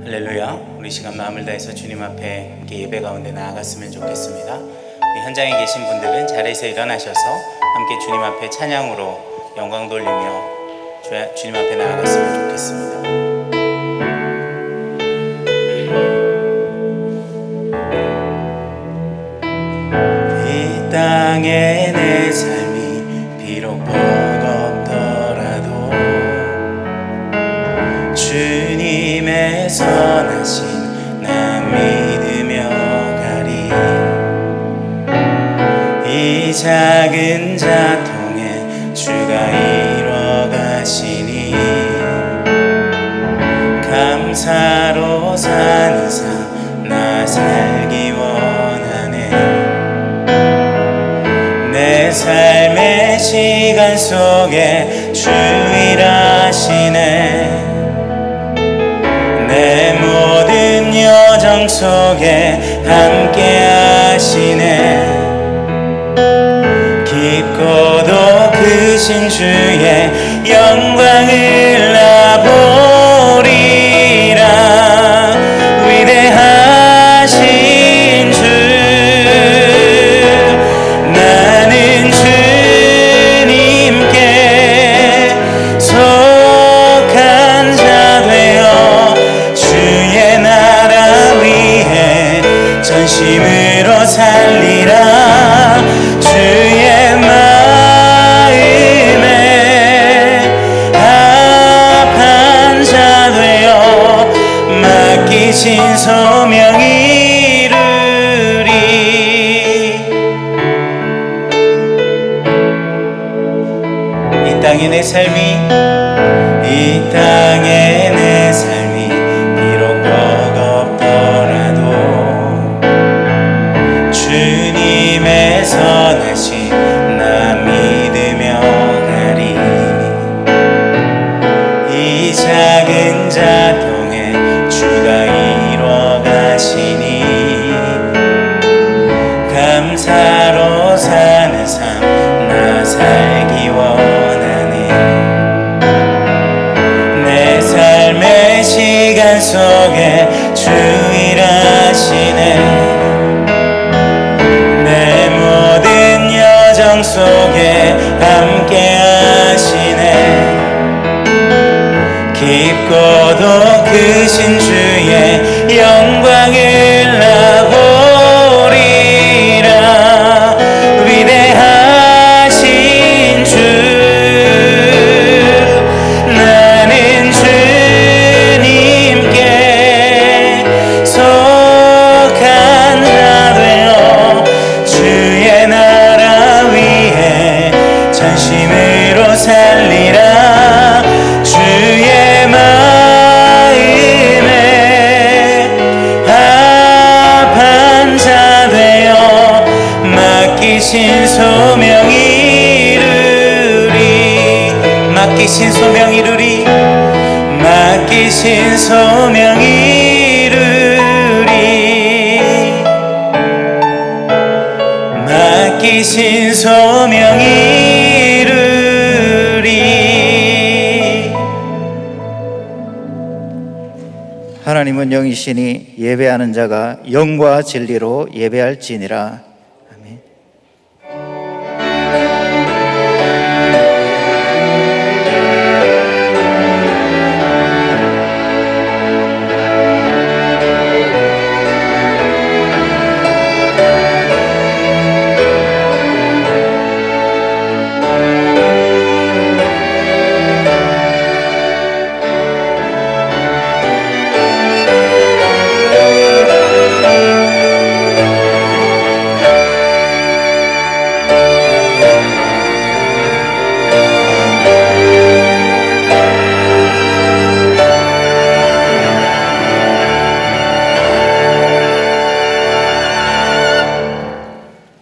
할렐루야. 우리 시간 마음을 다해서 주님 앞에 함께 예배 가운데 나아갔으면 좋겠습니다. 현장에 계신 분들은 자리에서 일어나셔서 함께 주님 앞에 찬양으로 영광 돌리며 주님 앞에 나아갔으면 좋겠습니다. 이 땅에 내 삶이 비록 버겁더라도 주님의 선하신 나 믿으며 가리. 이 작은 자통에 주가 이뤄 가시니 감사로 사는 삶 나 살기 원하네. 내 삶의 시간 속에 주 일하시네. 내 모든 여정 속에 함께 하시네. 깊고도 크신 주의 영광을 나 보리라. 위대하신 주 나는 주님께 속한 자 되어 주의 나라 위에 전심으로 살리라. 주의 마음에 합한 자 되어 맡기신 소명 이루리. 이 땅의 내 삶이 비록 버겁더라도 주님의 선하신 나 믿으며 가리. 이 작은 자통에 주가 이뤄 가시니 감사로 사는 삶 나 살기 원하네. 내 삶의 시간 속에 주 일하시네. 내 모든 여정 속에 함께 하시네. 깊고도 크신 주의 영광을 나 보리라. 위대하신 주 나는 주님께 속한 자 되어 주의 나라 위에 전심으로 살리라. 주의 마음에 합한 자 되어 맡기신 소명 이루리. 맡기신 소명 이루리. 맡기신 소명 이루리. 맡기신 소명 이루리. 하나님은 영이시니 예배하는 자가 영과 진리로 예배할지니라. 아멘.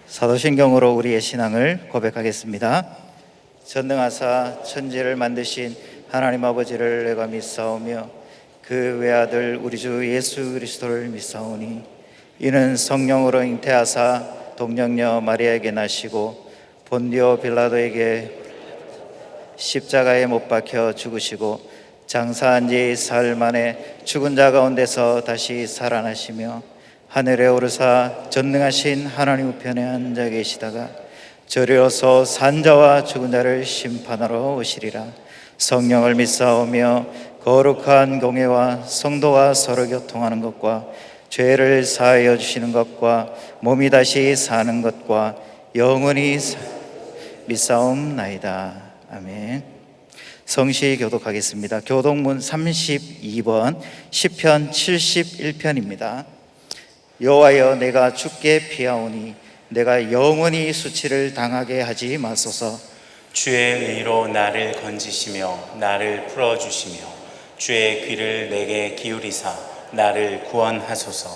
사도신경으로 우리의 신앙을 고백하겠습니다. 전능하사 천지를 만드신 하나님 아버지를 내가 믿사오며 그 외아들 우리 주 예수 그리스도를 믿사오니 이는 성령으로 잉태하사 동정녀 마리아에게 나시고 본디오 빌라도에게 십자가에 못 박혀 죽으시고 장사한 지 사흘 만에 죽은 자 가운데서 다시 살아나시며 하늘에 오르사 전능하신 하나님 우편에 앉아 계시다가 저리로서 산자와 죽은 자를 심판하러 오시리라. 성령을 믿사오며 거룩한 공예와 성도와 서로 교통하는 것과 죄를 사하여 주시는 것과 몸이 다시 사는 것과 영원히 믿사옵나이다. 아멘. 성시 교독하겠습니다. 교독문 32번 시편 71편입니다. 여호와여, 내가 주께 피하오니 내가 영원히 수치를 당하게 하지 마소서. 주의 의로 나를 건지시며 나를 풀어주시며 주의 귀를 내게 기울이사 나를 구원하소서.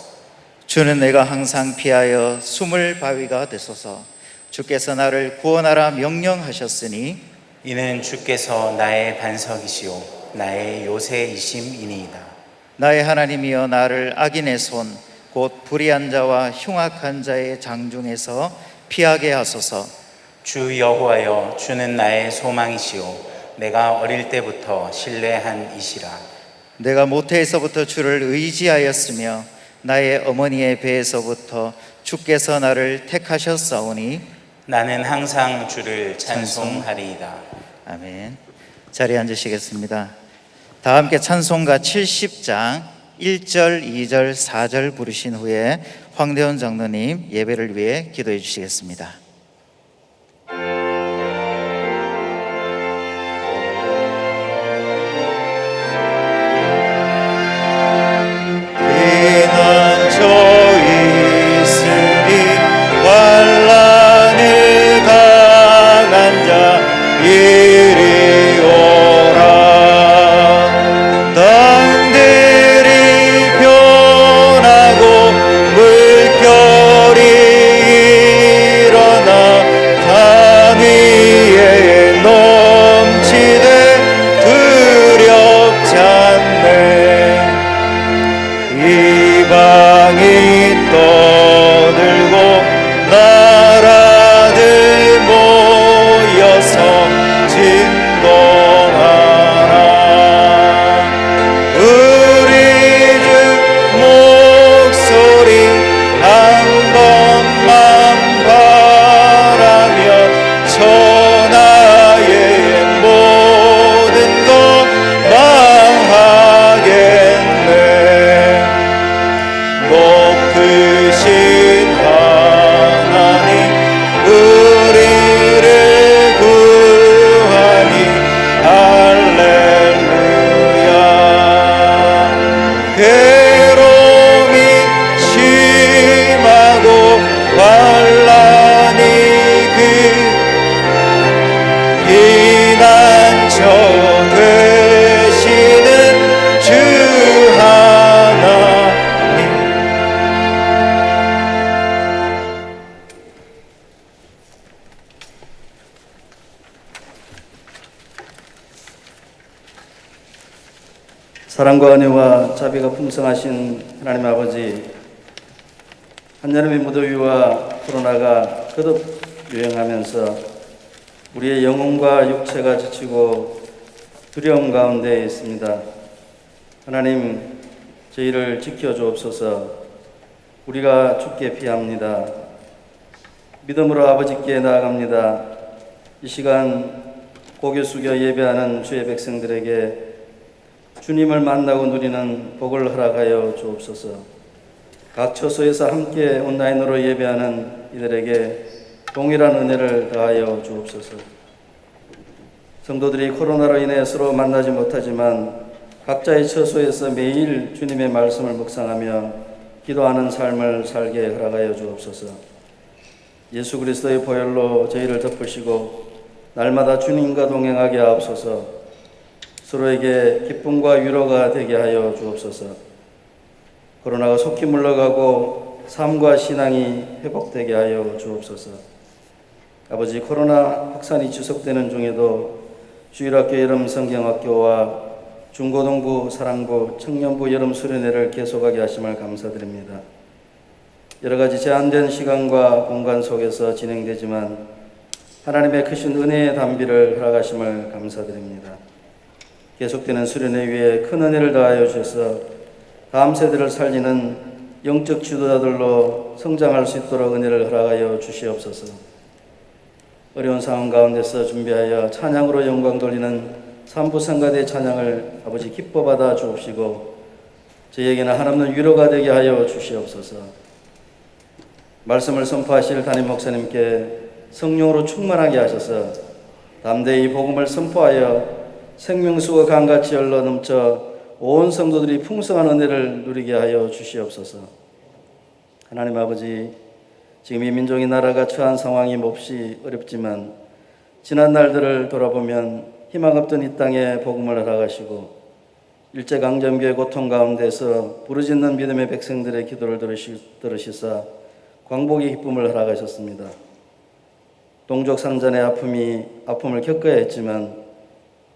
주는 내가 항상 피하여 숨을 바위가 되소서. 주께서 나를 구원하라 명령하셨으니 이는 주께서 나의 반석이시오 나의 요새이심이니이다. 나의 하나님이여, 나를 악인의 손 곧 불의한 자와 흉악한 자의 장중에서 피하게 하소서. 주 여호와여, 주는 나의 소망이시오 내가 어릴 때부터 신뢰한 이시라. 내가 모태에서부터 주를 의지하였으며 나의 어머니의 배에서부터 주께서 나를 택하셨사오니 나는 항상 주를 찬송하리이다. 아멘. 자리에 앉으시겠습니다. 다 함께 찬송가 70장 1절, 2절, 4절 부르신 후에 황대원 장로님 예배를 위해 기도해 주시겠습니다. 피난처 있으니 환난을 당한 자 이리 오라. 땅들이 변하고 물결이 일어나 산 위에 넘치되 두렵지 않네. 이방이 떠들고 나라들 모여서 진동하라. 우리 주 목소리 한 번만 바라며 천하의 모든 것 망하겠네. 높으신 하나님 우리를 구하니 할렐루야. 괴로움이 심하고 환난이 피난처 되시는 주 하나님. 사랑과 은혜와 자비가 풍성하신 하나님 아버지, 한여름의 무더위와 코로나가 거듭 유행하면서 우리의 영혼과 육체가 지치고 두려움 가운데 있습니다. 하나님, 저희를 지켜주옵소서. 우리가 주께 피합니다. 믿음으로 아버지께 나아갑니다. 이 시간 고개 숙여 예배하는 주의 백성들에게 주님을 만나고 누리는 복을 허락하여 주옵소서. 각 처소에서 함께 온라인으로 예배하는 이들에게 동일한 은혜를 더하여 주옵소서. 성도들이 코로나로 인해 서로 만나지 못하지만 각자의 처소에서 매일 주님의 말씀을 묵상하며 기도하는 삶을 살게 허락하여 주옵소서. 예수 그리스도의 보혈로 저희를 덮으시고 날마다 주님과 동행하게 하옵소서. 서로에게 기쁨과 위로가 되게 하여 주옵소서. 코로나가 속히 물러가고 삶과 신앙이 회복되게 하여 주옵소서. 아버지, 코로나 확산이 지속되는 중에도 주일학교 여름 성경학교와 중고등부, 사랑부, 청년부 여름 수련회를 계속하게 하심을 감사드립니다. 여러 가지 제한된 시간과 공간 속에서 진행되지만 하나님의 크신 은혜의 단비를 허락하심을 감사드립니다. 계속되는 수련회 위에 큰 은혜를 더하여 주셔서 다음 세대를 살리는 영적 지도자들로 성장할 수 있도록 은혜를 허락하여 주시옵소서. 어려운 상황 가운데서 준비하여 찬양으로 영광 돌리는 삼부성가대 찬양을 아버지 기뻐 받아 주옵시고 저희에게는 한없는 위로가 되게 하여 주시옵소서. 말씀을 선포하실 담임 목사님께 성령으로 충만하게 하셔서 담대히 복음을 선포하여 생명수가 강같이 흘러 넘쳐 온 성도들이 풍성한 은혜를 누리게 하여 주시옵소서. 하나님 아버지, 지금 이 민족이 나라가 처한 상황이 몹시 어렵지만 지난 날들을 돌아보면 희망 없던 이 땅에 복음을 허락하시고 일제강점기의 고통 가운데서 부르짖는 믿음의 백성들의 기도를 들으시사 광복의 기쁨을 허락하셨습니다. 동족상잔의 아픔을 겪어야 했지만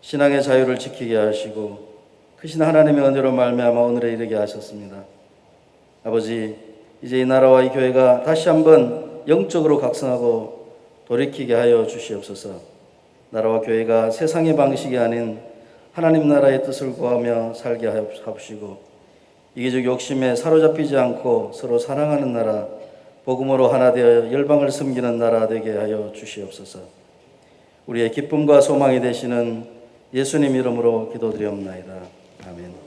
신앙의 자유를 지키게 하시고 크신 하나님의 은혜로 말미암아 오늘에 이르게 하셨습니다. 아버지, 이제 이 나라와 이 교회가 다시 한번 영적으로 각성하고 돌이키게 하여 주시옵소서. 나라와 교회가 세상의 방식이 아닌 하나님 나라의 뜻을 구하며 살게 하옵시고 이기적 욕심에 사로잡히지 않고 서로 사랑하는 나라, 복음으로 하나 되어 열방을 섬기는 나라 되게 하여 주시옵소서. 우리의 기쁨과 소망이 되시는 예수님 이름으로 기도드리옵나이다. 아멘.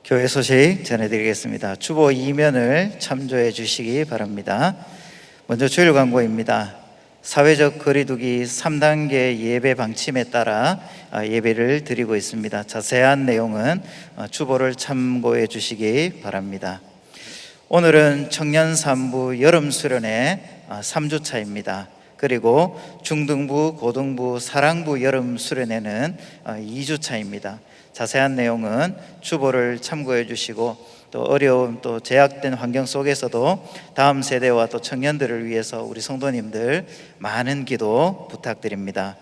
교회 소식 전해드리겠습니다. 주보 2면을 참조해 주시기 바랍니다. 먼저 주일 광고입니다. 사회적 거리두기 3단계 예배 방침에 따라 예배를 드리고 있습니다. 자세한 내용은 주보를 참고해 주시기 바랍니다. 오늘은 청년 3부 여름 수련회 3주차입니다. 그리고 중등부, 고등부, 사랑부 여름 수련회는 2주차입니다. 자세한 내용은 주보를 참고해 주시고 또 어려운 또 제약된 환경 속에서도 다음 세대와 또 청년들을 위해서 우리 성도님들 많은 기도 부탁드립니다.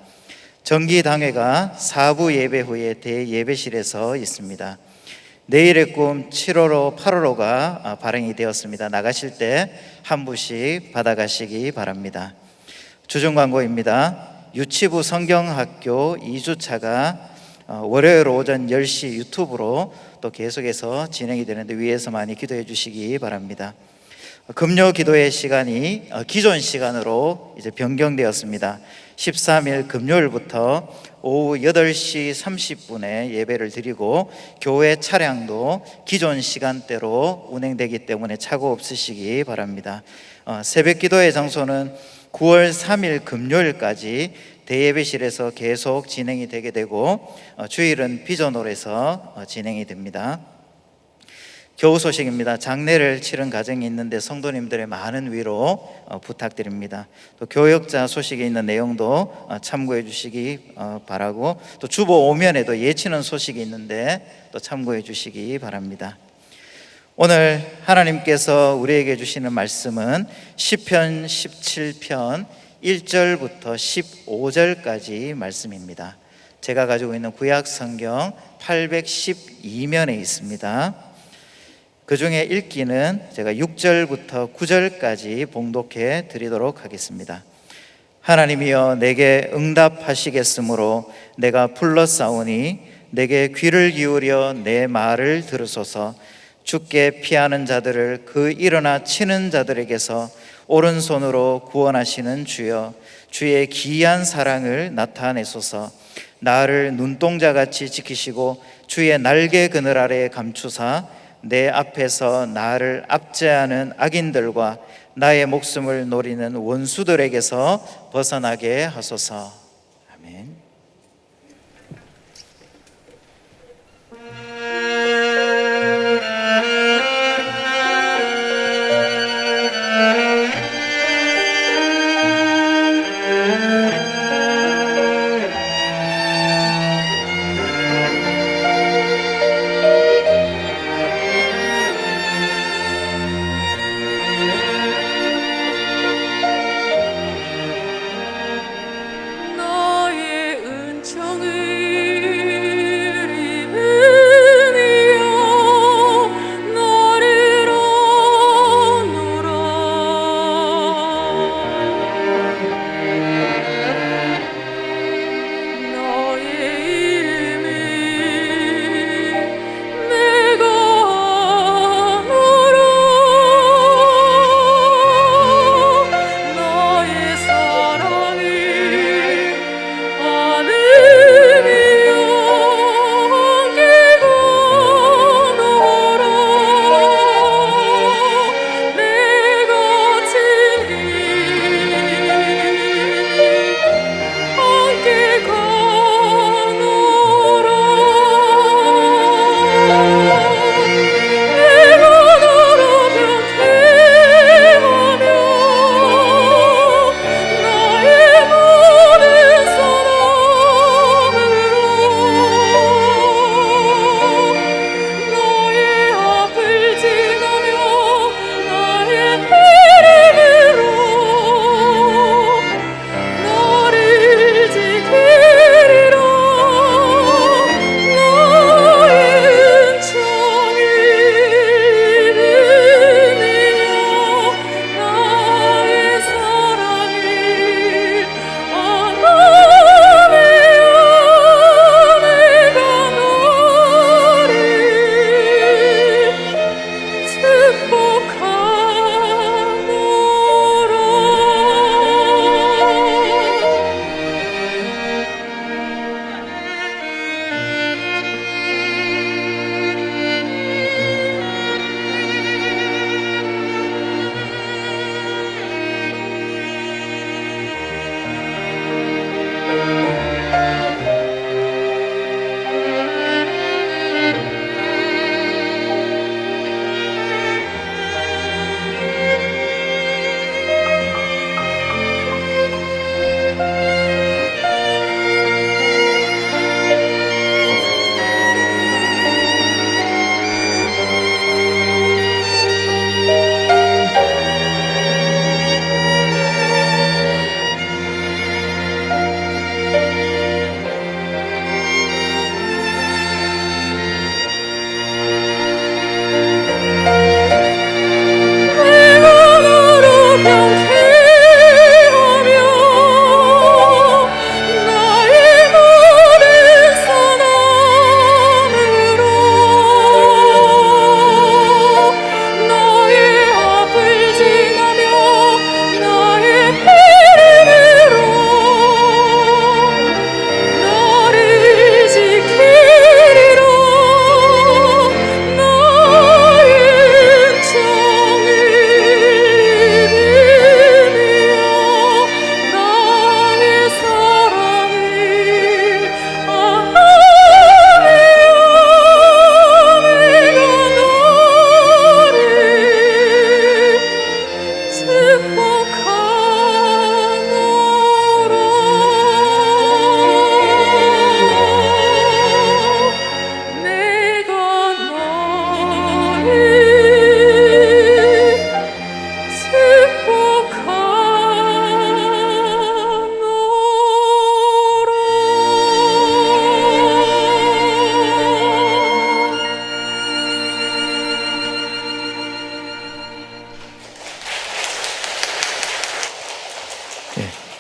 정기 당회가 4부 예배 후에 대예배실에서 있습니다. 내일의 꿈 7호로 8호로가 발행이 되었습니다. 나가실 때 한 부씩 받아가시기 바랍니다. 주중 광고입니다. 유치부 성경학교 2주차가 월요일 오전 10시 유튜브로 또 계속해서 진행이 되는데 위에서 많이 기도해 주시기 바랍니다. 금요 기도의 시간이 기존 시간으로 이제 변경되었습니다. 13일 금요일부터 오후 8시 30분에 예배를 드리고 교회 차량도 기존 시간대로 운행되기 때문에 착오 없으시기 바랍니다. 새벽 기도의 장소는 9월 3일 금요일까지 대예배실에서 계속 진행이 되게 되고 주일은 비전홀에서 진행이 됩니다. 교우 소식입니다. 장례를 치른 가정이 있는데 성도님들의 많은 위로 부탁드립니다. 또 교역자 소식에 있는 내용도 참고해 주시기 바라고 또 주보 5면에도 예치는 소식이 있는데 또 참고해 주시기 바랍니다. 오늘 하나님께서 우리에게 주시는 말씀은 시편 17편 1절부터 15절까지 말씀입니다. 제가 가지고 있는 구약 성경 812면에 있습니다. 그 중에 읽기는 제가 6절부터 9절까지 봉독해 드리도록 하겠습니다. 하나님이여 내게 응답하시겠으므로 내가 불렀사오니 내게 귀를 기울여 내 말을 들으소서. 주께 피하는 자들을 그 일어나 치는 자들에게서 오른손으로 구원하시는 주여, 주의 기이한 사랑을 나타내소서. 나를 눈동자같이 지키시고 주의 날개 그늘 아래 감추사 내 앞에서 나를 압제하는 악인들과 나의 목숨을 노리는 원수들에게서 벗어나게 하소서. 아멘.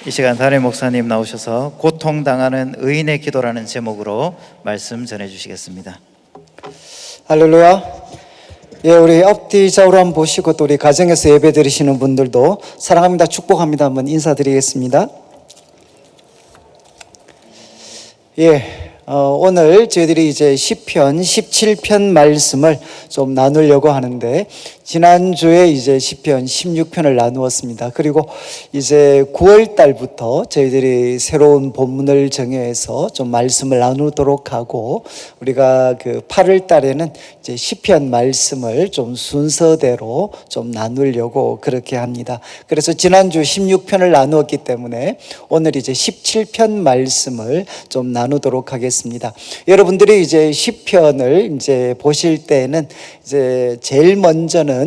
이 시간 담임 목사님 나오셔서 고통당하는 의인의 기도라는 제목으로 말씀 전해주시겠습니다. 할렐루야. 예, 우리 앞뒤 좌우로 한번 보시고 또 우리 가정에서 예배 드리시는 분들도 사랑합니다, 축복합니다 한번 인사드리겠습니다. 오늘 저희들이 이제 시편 17편 말씀을 좀 나누려고 하는데, 지난주에 이제 시편 16편을 나누었습니다. 그리고 이제 9월 달부터 저희들이 새로운 본문을 정해서 좀 말씀을 나누도록 하고, 우리가 그 8월 달에는 이제 시편 말씀을 좀 순서대로 좀 나누려고 그렇게 합니다. 그래서 지난주 16편을 나누었기 때문에 오늘 이제 17편 말씀을 좀 나누도록 하겠습니다. 여러분들이 이제 시편을 이제 보실 때는 이제 제일 먼저는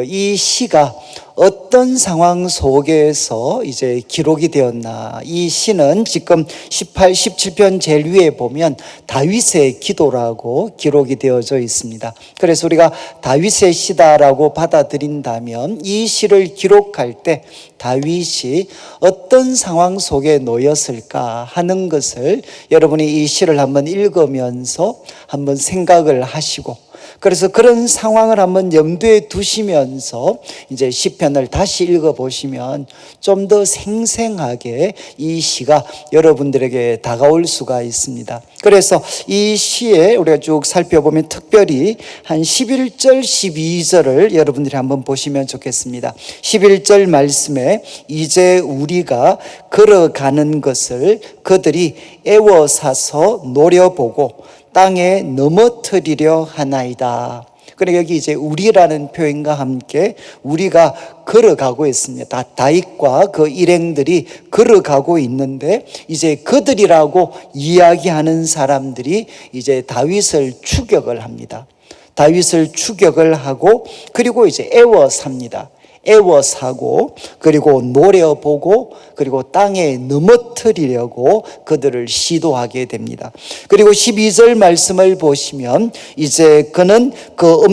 이 시가 어떤 상황 속에서 이제 기록이 되었나. 이 시는 지금 18, 17편 제일 위에 보면 다윗의 기도라고 기록이 되어져 있습니다. 그래서 우리가 다윗의 시다라고 받아들인다면 이 시를 기록할 때 다윗이 어떤 상황 속에 놓였을까 하는 것을 여러분이 이 시를 한번 읽으면서 한번 생각을 하시고, 그래서 그런 상황을 한번 염두에 두시면서 이제 시편을 다시 읽어보시면 좀 더 생생하게 이 시가 여러분들에게 다가올 수가 있습니다. 그래서 이 시에 우리가 쭉 살펴보면 특별히 한 11절 12절을 여러분들이 한번 보시면 좋겠습니다. 11절 말씀에 이제 우리가 걸어가는 것을 그들이 애워사서 노려보고 땅에 넘어뜨리려 하나이다. 그러니까 여기 이제 우리라는 표현과 함께 우리가 걸어가고 있습니다. 다윗과 그 일행들이 걸어가고 있는데, 이제 그들이라고 이야기하는 사람들이 이제 다윗을 추격을 합니다. 다윗을 추격을 하고, 그리고 이제 애워삽니다. 애워사고, 그리고 노려보고, 그리고 땅에 넘어뜨리려고 그들을 시도하게 됩니다. 그리고 12절 말씀을 보시면 이제 그는 그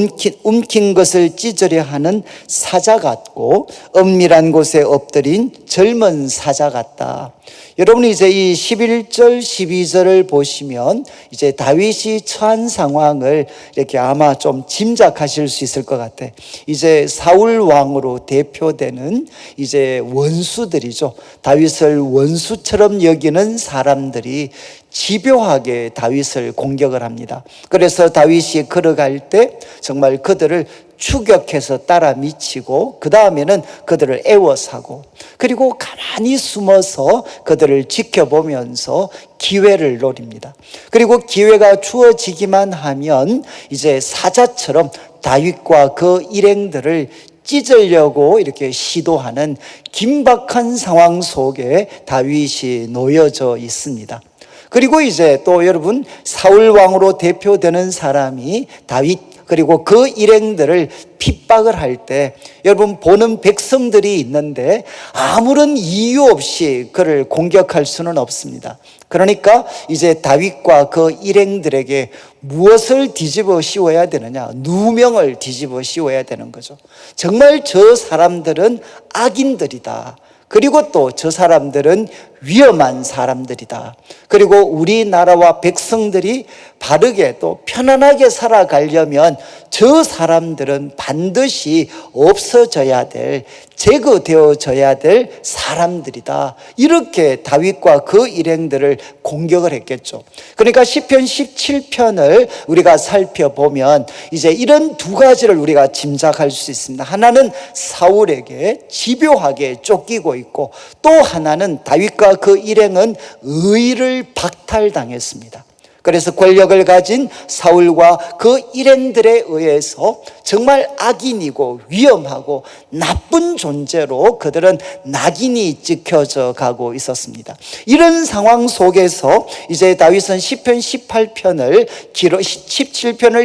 움킨 것을 찢으려 하는 사자 같고 엄밀한 곳에 엎드린 젊은 사자 같다. 여러분이 이제 이 11절 12절을 보시면 이제 다윗이 처한 상황을 이렇게 아마 좀 짐작하실 수 있을 것 같아. 이제 사울 왕으로 대표되는 이제 원수들이죠. 다윗을 원수처럼 여기는 사람들이 집요하게 다윗을 공격을 합니다. 그래서 다윗이 걸어갈 때 정말 그들을 추격해서 따라 미치고, 그 다음에는 그들을 애워사고, 그리고 가만히 숨어서 그들을 지켜보면서 기회를 노립니다. 그리고 기회가 주어지기만 하면 이제 사자처럼 다윗과 그 일행들을 찢으려고 이렇게 시도하는 긴박한 상황 속에 다윗이 놓여져 있습니다. 그리고 이제 또 여러분, 사울 왕으로 대표되는 사람이 다윗 그리고 그 일행들을 핍박을 할 때 여러분 보는 백성들이 있는데 아무런 이유 없이 그를 공격할 수는 없습니다. 그러니까 이제 다윗과 그 일행들에게 무엇을 뒤집어 씌워야 되느냐? 누명을 뒤집어 씌워야 되는 거죠. 정말 저 사람들은 악인들이다. 그리고 또 저 사람들은 위험한 사람들이다. 그리고 우리나라와 백성들이 바르게 또 편안하게 살아가려면 저 사람들은 반드시 없어져야 될, 제거되어져야 될 사람들이다. 이렇게 다윗과 그 일행들을 공격을 했겠죠. 그러니까 시편 17편을 우리가 살펴보면 이제 이런 두 가지를 우리가 짐작할 수 있습니다. 하나는 사울에게 집요하게 쫓기고 있고, 또 하나는 다윗과 그 일행은 의를 박탈당했습니다. 그래서 권력을 가진 사울과 그 일행들에 의해서 정말 악인이고 위험하고 나쁜 존재로 그들은 낙인이 찍혀져 가고 있었습니다. 이런 상황 속에서 이제 다윗은 시편 17편을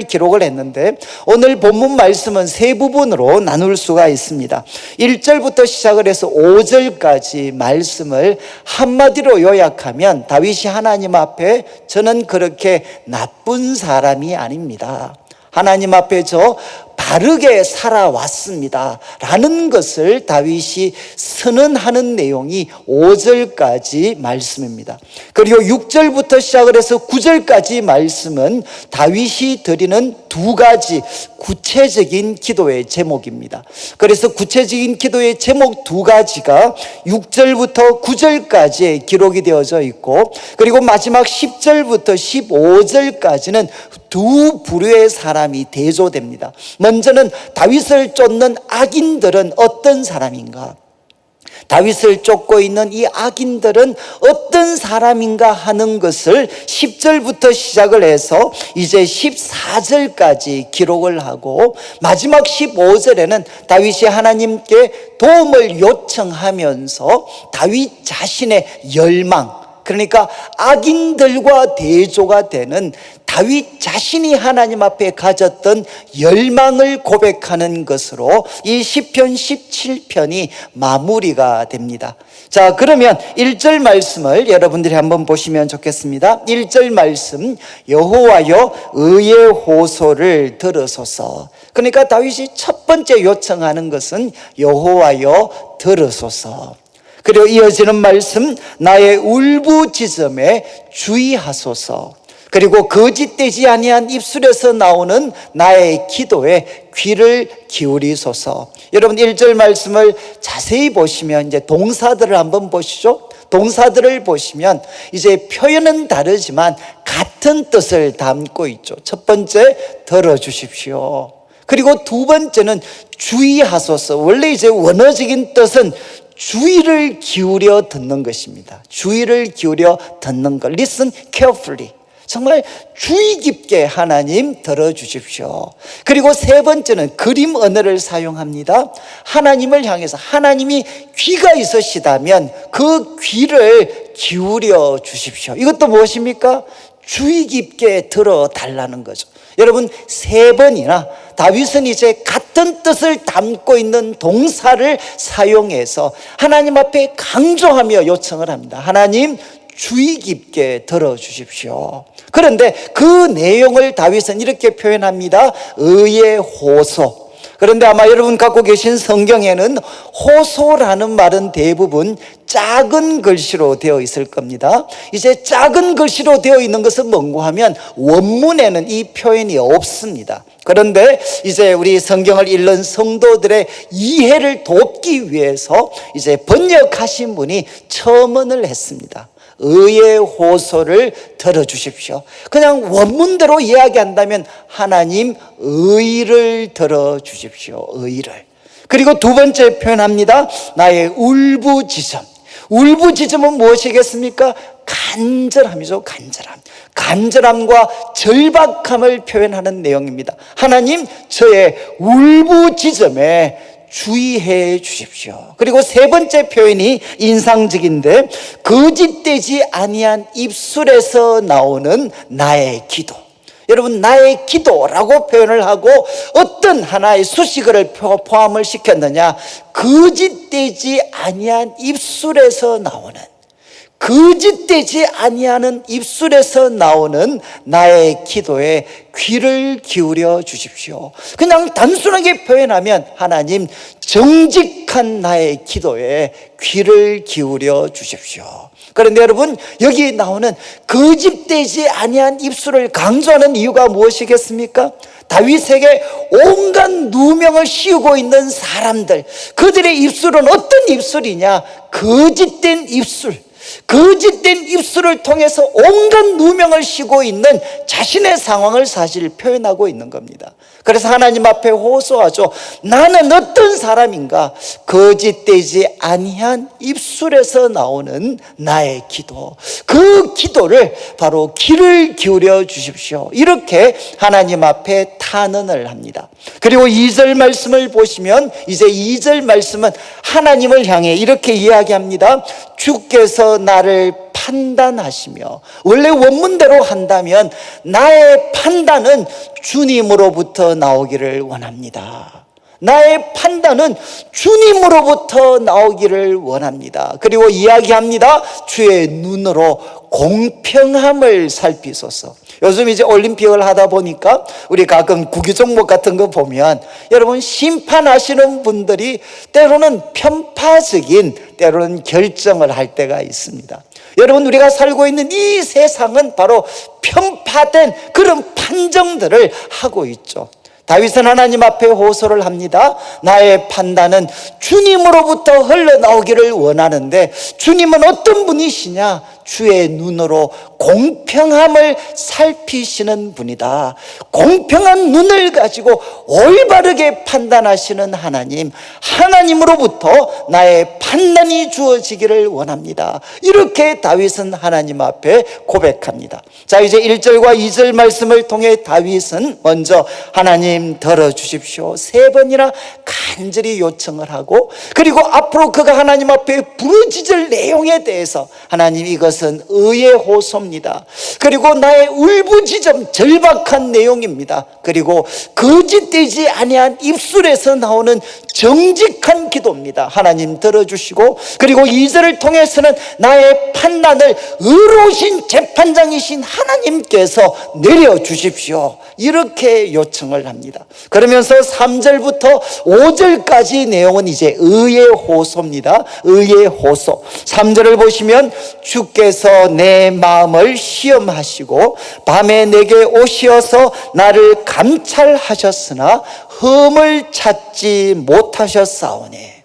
기록을 했는데, 오늘 본문 말씀은 세 부분으로 나눌 수가 있습니다. 1절부터 시작을 해서 5절까지 말씀을 한마디로 요약하면, 다윗이 하나님 앞에 저는 그렇게 나쁜 사람이 아닙니다. 하나님 앞에 저 바르게 살아왔습니다 라는 것을 다윗이 선언하는 내용이 5절까지 말씀입니다. 그리고 6절부터 시작을 해서 9절까지 말씀은 다윗이 드리는 두 가지 구체적인 기도의 제목입니다. 그래서 구체적인 기도의 제목 두 가지가 6절부터 9절까지 기록이 되어져 있고, 그리고 마지막 10절부터 15절까지는 두 부류의 사람이 대조됩니다. 먼저는 다윗을 쫓는 악인들은 어떤 사람인가, 다윗을 쫓고 있는 이 악인들은 어떤 사람인가 하는 것을 10절부터 시작을 해서 이제 14절까지 기록을 하고, 마지막 15절에는 다윗이 하나님께 도움을 요청하면서 다윗 자신의 열망, 그러니까 악인들과 대조가 되는 다윗 자신이 하나님 앞에 가졌던 열망을 고백하는 것으로 이 시편 17편이 마무리가 됩니다. 자, 그러면 1절 말씀을 여러분들이 한번 보시면 좋겠습니다. 1절 말씀, 여호와여 의의 호소를 들으소서. 그러니까 다윗이 첫 번째 요청하는 것은 여호와여 들으소서. 그리고 이어지는 말씀, 나의 울부짖음에 주의하소서. 그리고 거짓되지 아니한 입술에서 나오는 나의 기도에 귀를 기울이소서. 여러분 1절 말씀을 자세히 보시면 이제 동사들을 한번 보시죠. 동사들을 보시면 이제 표현은 다르지만 같은 뜻을 담고 있죠. 첫 번째, 들어주십시오. 그리고 두 번째는 주의하소서. 원래 이제 원어적인 뜻은 주의를 기울여 듣는 것입니다. 주의를 기울여 듣는 것. Listen carefully. 정말 주의 깊게 하나님 들어주십시오. 그리고 세 번째는 그림 언어를 사용합니다. 하나님을 향해서 하나님이 귀가 있으시다면 그 귀를 기울여 주십시오. 이것도 무엇입니까? 주의 깊게 들어달라는 거죠. 여러분, 세 번이나 다윗은 이제 같은 뜻을 담고 있는 동사를 사용해서 하나님 앞에 강조하며 요청을 합니다. 하나님, 주의 깊게 들어주십시오. 그런데 그 내용을 다윗은 이렇게 표현합니다. 의의 호소. 그런데 아마 여러분 갖고 계신 성경에는 호소라는 말은 대부분 작은 글씨로 되어 있을 겁니다. 이제 작은 글씨로 되어 있는 것은 뭔고 하면 원문에는 이 표현이 없습니다. 그런데 이제 우리 성경을 읽는 성도들의 이해를 돕기 위해서 이제 번역하신 분이 첨언을 했습니다. 의의 호소를 들어주십시오. 그냥 원문대로 이야기한다면 하나님 의를 들어주십시오. 의를. 그리고 두 번째 표현합니다. 나의 울부짖음. 울부짖음은 무엇이겠습니까? 간절함이죠. 간절함과 절박함을 표현하는 내용입니다. 하나님, 저의 울부짖음에 주의해 주십시오. 그리고 세 번째 표현이 인상적인데, 거짓되지 아니한 입술에서 나오는 나의 기도. 여러분, 나의 기도라고 표현을 하고 어떤 하나의 수식어를 포함을 시켰느냐? 거짓되지 아니한 입술에서 나오는, 거짓되지 아니하는 입술에서 나오는 나의 기도에 귀를 기울여 주십시오. 그냥 단순하게 표현하면 하나님, 정직한 나의 기도에 귀를 기울여 주십시오. 그런데 여러분, 여기 나오는 거짓되지 아니한 입술을 강조하는 이유가 무엇이겠습니까? 다윗에게 온갖 누명을 씌우고 있는 사람들, 그들의 입술은 어떤 입술이냐? 거짓된 입술. 거짓된 입술을 통해서 온갖 누명을 씌고 있는 자신의 상황을 사실 표현하고 있는 겁니다. 그래서 하나님 앞에 호소하죠. 나는 어떤 사람인가? 거짓되지 아니한 입술에서 나오는 나의 기도, 그 기도를 바로 귀를 기울여 주십시오. 이렇게 하나님 앞에 탄원을 합니다. 그리고 2절 말씀을 보시면 이제 2절 말씀은 하나님을 향해 이렇게 이야기합니다. 주께서 나를 판단하시며, 원래 원문대로 한다면 나의 판단은 주님으로부터 나오기를 원합니다. 나의 판단은 주님으로부터 나오기를 원합니다. 그리고 이야기합니다. 주의 눈으로 공평함을 살피소서. 요즘 이제 올림픽을 하다 보니까 우리 가끔 구기 종목 같은 거 보면 여러분 심판하시는 분들이 때로는 편파적인, 때로는 결정을 할 때가 있습니다. 여러분, 우리가 살고 있는 이 세상은 바로 편파된 그런 판정들을 하고 있죠. 다윗은 하나님 앞에 호소를 합니다. 나의 판단은 주님으로부터 흘러나오기를 원하는데 주님은 어떤 분이시냐? 주의 눈으로 공평함을 살피시는 분이다. 공평한 눈을 가지고 올바르게 판단하시는 하나님, 하나님으로부터 나의 판단이 주어지기를 원합니다. 이렇게 다윗은 하나님 앞에 고백합니다. 자, 이제 1절과 2절 말씀을 통해 다윗은 먼저 하나님 들어주십시오 3번이나 간절히 요청을 하고, 그리고 앞으로 그가 하나님 앞에 부르짖을 내용에 대해서 하나님, 이것은 의의 호소입니다. 그리고 나의 울부짖음, 절박한 내용입니다. 그리고 거짓되지 아니한 입술에서 나오는 정직한 기도입니다. 하나님 들어주시고, 그리고 2절을 통해서는 나의 판단을 의로우신 재판장이신 하나님께서 내려주십시오, 이렇게 요청을 합니다. 그러면서 3절부터 5절까지 내용은 이제 의의 호소입니다. 의의 호소. 3절을 보시면 주께서 내 마음을 시험하시고 밤에 내게 오시어서 나를 감찰하셨으나 흠을 찾지 못하셨사오니.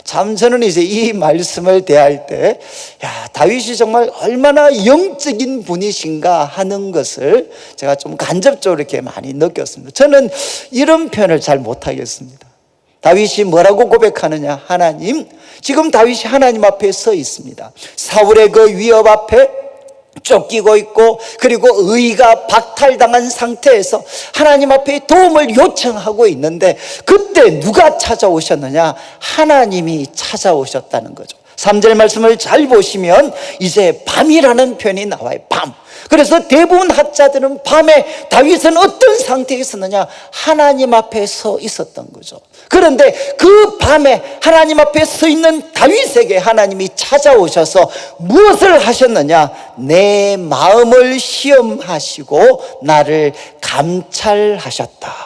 참, 저는 이제 이 말씀을 대할 때, 다윗이 정말 얼마나 영적인 분이신가 하는 것을 제가 좀 간접적으로 이렇게 많이 느꼈습니다. 저는 이런 표현을 잘 못하겠습니다. 다윗이 뭐라고 고백하느냐? 하나님, 지금 다윗이 하나님 앞에 서 있습니다. 사울의 그 위협 앞에 쫓기고 있고, 그리고 의가 박탈당한 상태에서 하나님 앞에 도움을 요청하고 있는데, 그때 누가 찾아오셨느냐? 하나님이 찾아오셨다는 거죠. 3절 말씀을 잘 보시면 이제 밤이라는 표현이 나와요. 밤. 그래서 대부분 학자들은 밤에 다윗은 어떤 상태에 있었느냐? 하나님 앞에 서 있었던 거죠. 그런데 그 밤에 하나님 앞에 서 있는 다윗에게 하나님이 찾아오셔서 무엇을 하셨느냐? 내 마음을 시험하시고 나를 감찰하셨다.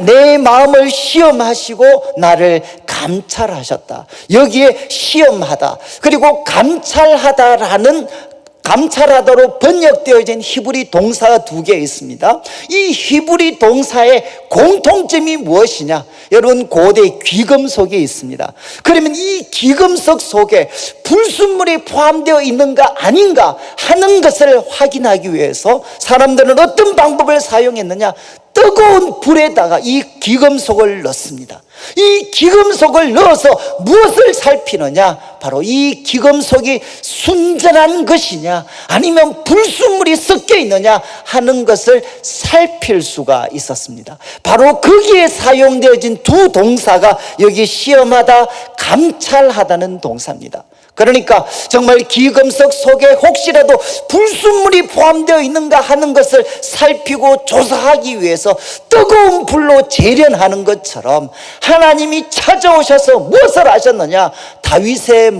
내 마음을 시험하시고 나를 감찰하셨다. 여기에 시험하다, 그리고 감찰하다로 번역되어진 히브리 동사가 2개 있습니다. 이 히브리 동사의 공통점이 무엇이냐? 여러분, 고대 귀금속이 있습니다. 그러면 이 귀금속 속에 불순물이 포함되어 있는가 아닌가 하는 것을 확인하기 위해서 사람들은 어떤 방법을 사용했느냐? 뜨거운 불에다가 이 귀금속을 넣습니다. 이 귀금속을 넣어서 무엇을 살피느냐? 바로 이 귀금속이 순전한 것이냐 아니면 불순물이 섞여 있느냐 하는 것을 살필 수가 있었습니다. 바로 거기에 사용되어진 2 동사가 여기 시험하다, 감찰하다는 동사입니다. 그러니까 정말 귀금속 속에 혹시라도 불순물이 포함되어 있는가 하는 것을 살피고 조사하기 위해서 뜨거운 불로 재련하는 것처럼 하나님이 찾아오셔서 무엇을 하셨느냐? 다윗의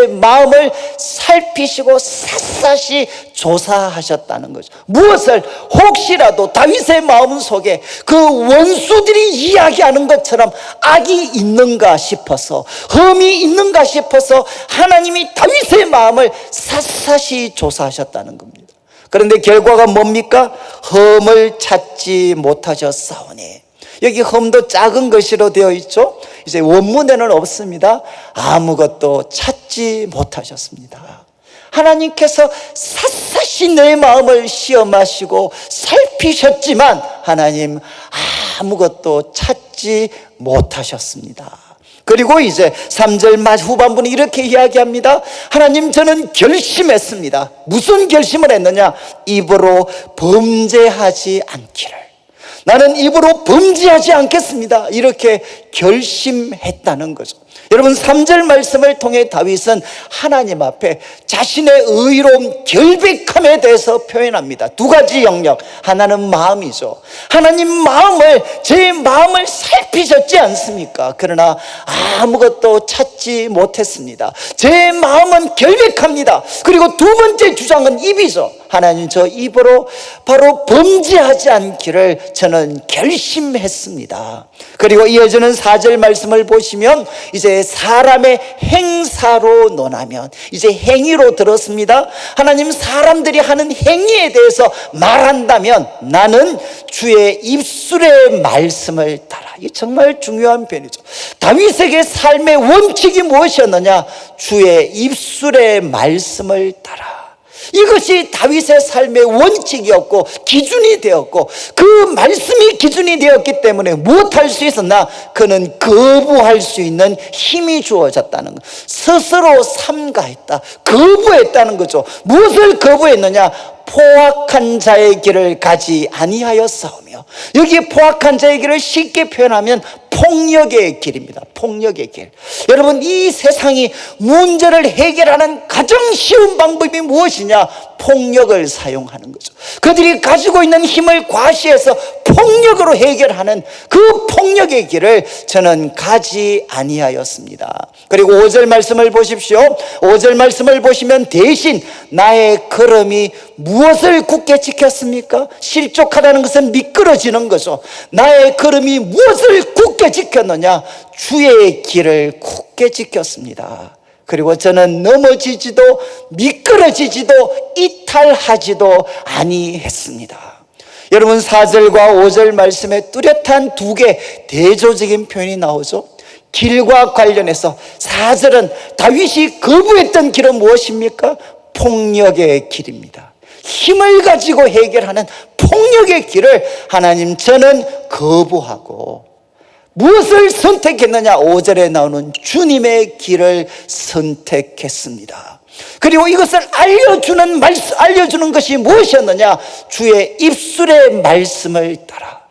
마음을 살피시고 샅샅이 조사하셨다는 거죠. 무엇을? 혹시라도 다윗의 마음 속에 그 원수들이 이야기하는 것처럼 악이 있는가 싶어서, 흠이 있는가 싶어서 하나님이 다윗의 마음을 샅샅이 조사하셨다는 겁니다. 그런데 결과가 뭡니까? 흠을 찾지 못하셨사오니. 여기 흠도 작은 것으로 되어 있죠. 이제 원문에는 없습니다. 아무것도 찾지 못하셨습니다. 하나님께서 샅샅이 내 마음을 시험하시고 살피셨지만 하나님 아무것도 찾지 못하셨습니다. 그리고 이제 3절 후반부는 이렇게 이야기합니다. 하나님, 저는 결심했습니다. 무슨 결심을 했느냐? 입으로 범죄하지 않기를. 나는 입으로 범죄하지 않겠습니다. 이렇게 결심했다는 거죠. 여러분 3절 말씀을 통해 다윗은 하나님 앞에 자신의 의로운 결백함에 대해서 표현합니다. 두 가지 영역, 하나는 마음이죠. 하나님 제 마음을 살피셨지 않습니까? 그러나 아무것도 찾지 못했습니다. 제 마음은 결백합니다. 그리고 두 번째 주장은 입이죠. 하나님, 저 입으로 바로 범죄하지 않기를 저는 결심했습니다. 그리고 이어지는 4절 말씀을 보시면 이제 사람의 행사로 논하면, 이제 행위로 들었습니다. 하나님, 사람들이 하는 행위에 대해서 말한다면 나는 주의 입술의 말씀을 따라. 이게 정말 중요한 표현이죠. 다윗에게 삶의 원칙이 무엇이었느냐? 주의 입술의 말씀을 따라. 이것이 다윗의 삶의 원칙이었고 기준이 되었고, 그 말씀이 기준이 되었기 때문에 무엇할 수 있었나? 그는 거부할 수 있는 힘이 주어졌다는 것, 스스로 삼가했다, 거부했다는 거죠. 무엇을 거부했느냐? 포악한 자의 길을 가지 아니하였사오며, 여기 포악한 자의 길을 쉽게 표현하면 폭력의 길입니다. 폭력의 길. 여러분, 이 세상이 문제를 해결하는 가장 쉬운 방법이 무엇이냐? 폭력을 사용하는 거죠. 그들이 가지고 있는 힘을 과시해서 폭력으로 해결하는 그 폭력의 길을 저는 가지 아니하였습니다. 그리고 5절 말씀을 보십시오. 5절 말씀을 보시면 대신 나의 걸음이 무엇을 굳게 지켰습니까? 실족하다는 것은 미끄러지는 거죠. 나의 걸음이 무엇을 굳게 지켰느냐? 주의 길을 굳게 지켰습니다. 그리고 저는 넘어지지도 미끄러지지도 이탈하지도 아니했습니다. 여러분, 4절과 5절 말씀에 뚜렷한 두 개 대조적인 표현이 나오죠. 길과 관련해서 4절은 다윗이 거부했던 길은 무엇입니까? 폭력의 길입니다. 힘을 가지고 해결하는 폭력의 길을 하나님, 저는 거부하고 무엇을 선택했느냐? 5절에 나오는 주님의 길을 선택했습니다. 그리고 이것을 알려주는 것이 무엇이었느냐? 주의 입술의 말씀을 따라.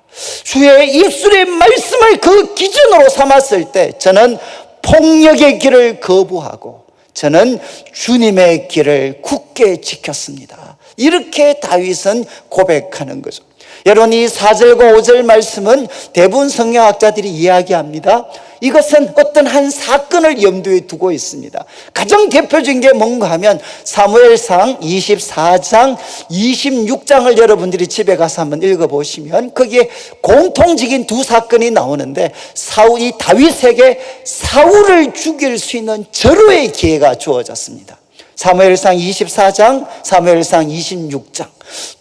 주의 입술의 말씀을 그 기준으로 삼았을 때 저는 폭력의 길을 거부하고 저는 주님의 길을 굳게 지켰습니다. 이렇게 다윗은 고백하는 거죠. 여러분, 이 4절과 5절 말씀은 대부분 성경학자들이 이야기합니다. 이것은 어떤 한 사건을 염두에 두고 있습니다. 가장 대표적인 게 뭔가 하면 사무엘상 24장 26장을 여러분들이 집에 가서 한번 읽어보시면 거기에 공통적인 두 사건이 나오는데, 이 다윗에게 사울을 죽일 수 있는 절호의 기회가 주어졌습니다. 사무엘상 24장, 사무엘상 26장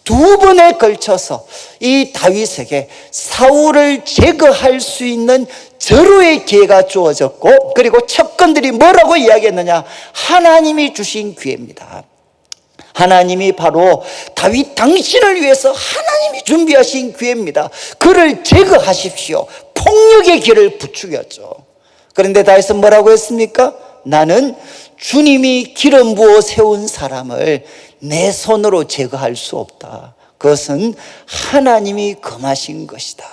두 번에 걸쳐서 이 다윗에게 사울을 제거할 수 있는 절호의 기회가 주어졌고, 그리고 첩건들이 뭐라고 이야기했느냐? 하나님이 주신 기회입니다. 하나님이 바로 다윗 당신을 위해서 하나님이 준비하신 기회입니다. 그를 제거하십시오. 폭력의 길을 부추겼죠. 그런데 다윗은 뭐라고 했습니까? 나는 주님이 기름 부어 세운 사람을 내 손으로 제거할 수 없다. 그것은 하나님이 금하신 것이다.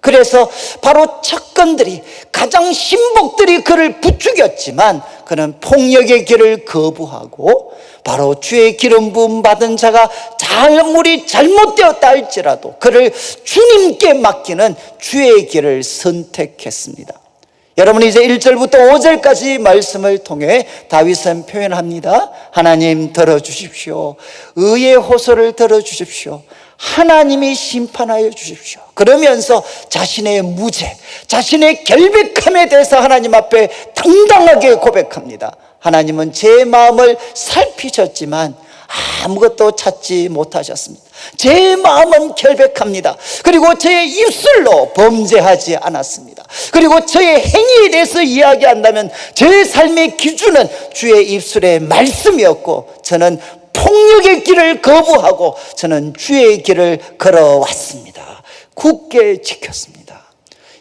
그래서 바로 첩건들이, 가장 신복들이 그를 부추겼지만 그는 폭력의 길을 거부하고 바로 주의 기름 부음 받은 자가 아무리 잘못되었다 할지라도 그를 주님께 맡기는 주의 길을 선택했습니다. 여러분, 이제 1절부터 5절까지 말씀을 통해 다윗은 표현합니다. 하나님 들어주십시오. 의의 호소를 들어주십시오. 하나님이 심판하여 주십시오. 그러면서 자신의 무죄, 자신의 결백함에 대해서 하나님 앞에 당당하게 고백합니다. 하나님은 제 마음을 살피셨지만 아무것도 찾지 못하셨습니다. 제 마음은 결백합니다. 그리고 제 입술로 범죄하지 않았습니다. 그리고 저의 행위에 대해서 이야기한다면 제 삶의 기준은 주의 입술의 말씀이었고, 저는 폭력의 길을 거부하고 저는 주의 길을 걸어왔습니다. 굳게 지켰습니다.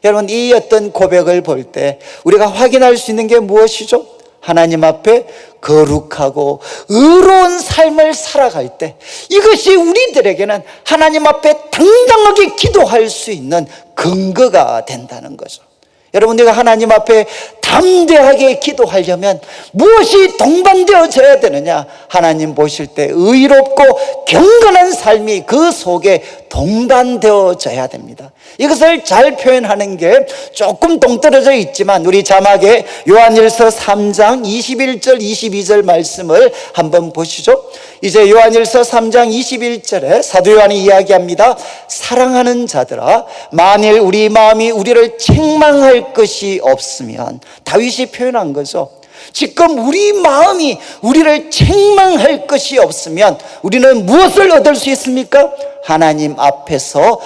여러분, 이 어떤 고백을 볼 때 우리가 확인할 수 있는 게 무엇이죠? 하나님 앞에 거룩하고 의로운 삶을 살아갈 때 이것이 우리들에게는 하나님 앞에 당당하게 기도할 수 있는 근거가 된다는 거죠. 여러분, 내가 하나님 앞에 담대하게 기도하려면 무엇이 동반되어져야 되느냐? 하나님 보실 때 의롭고 경건한 삶이 그 속에 동반되어져야 됩니다. 이것을 잘 표현하는 게 조금 동떨어져 있지만 우리 자막에 요한일서 3장 21절 22절 말씀을 한번 보시죠. 이제 요한일서 3장 21절에 사도 요한이 이야기합니다. 사랑하는 자들아, 만일 우리 마음이 우리를 책망할 것이 없으면, 다윗이 표현한 거죠. 지금 우리 마음이 우리를 책망할 것이 없으면 우리는 무엇을 얻을 수 있습니까? 하나님 앞에서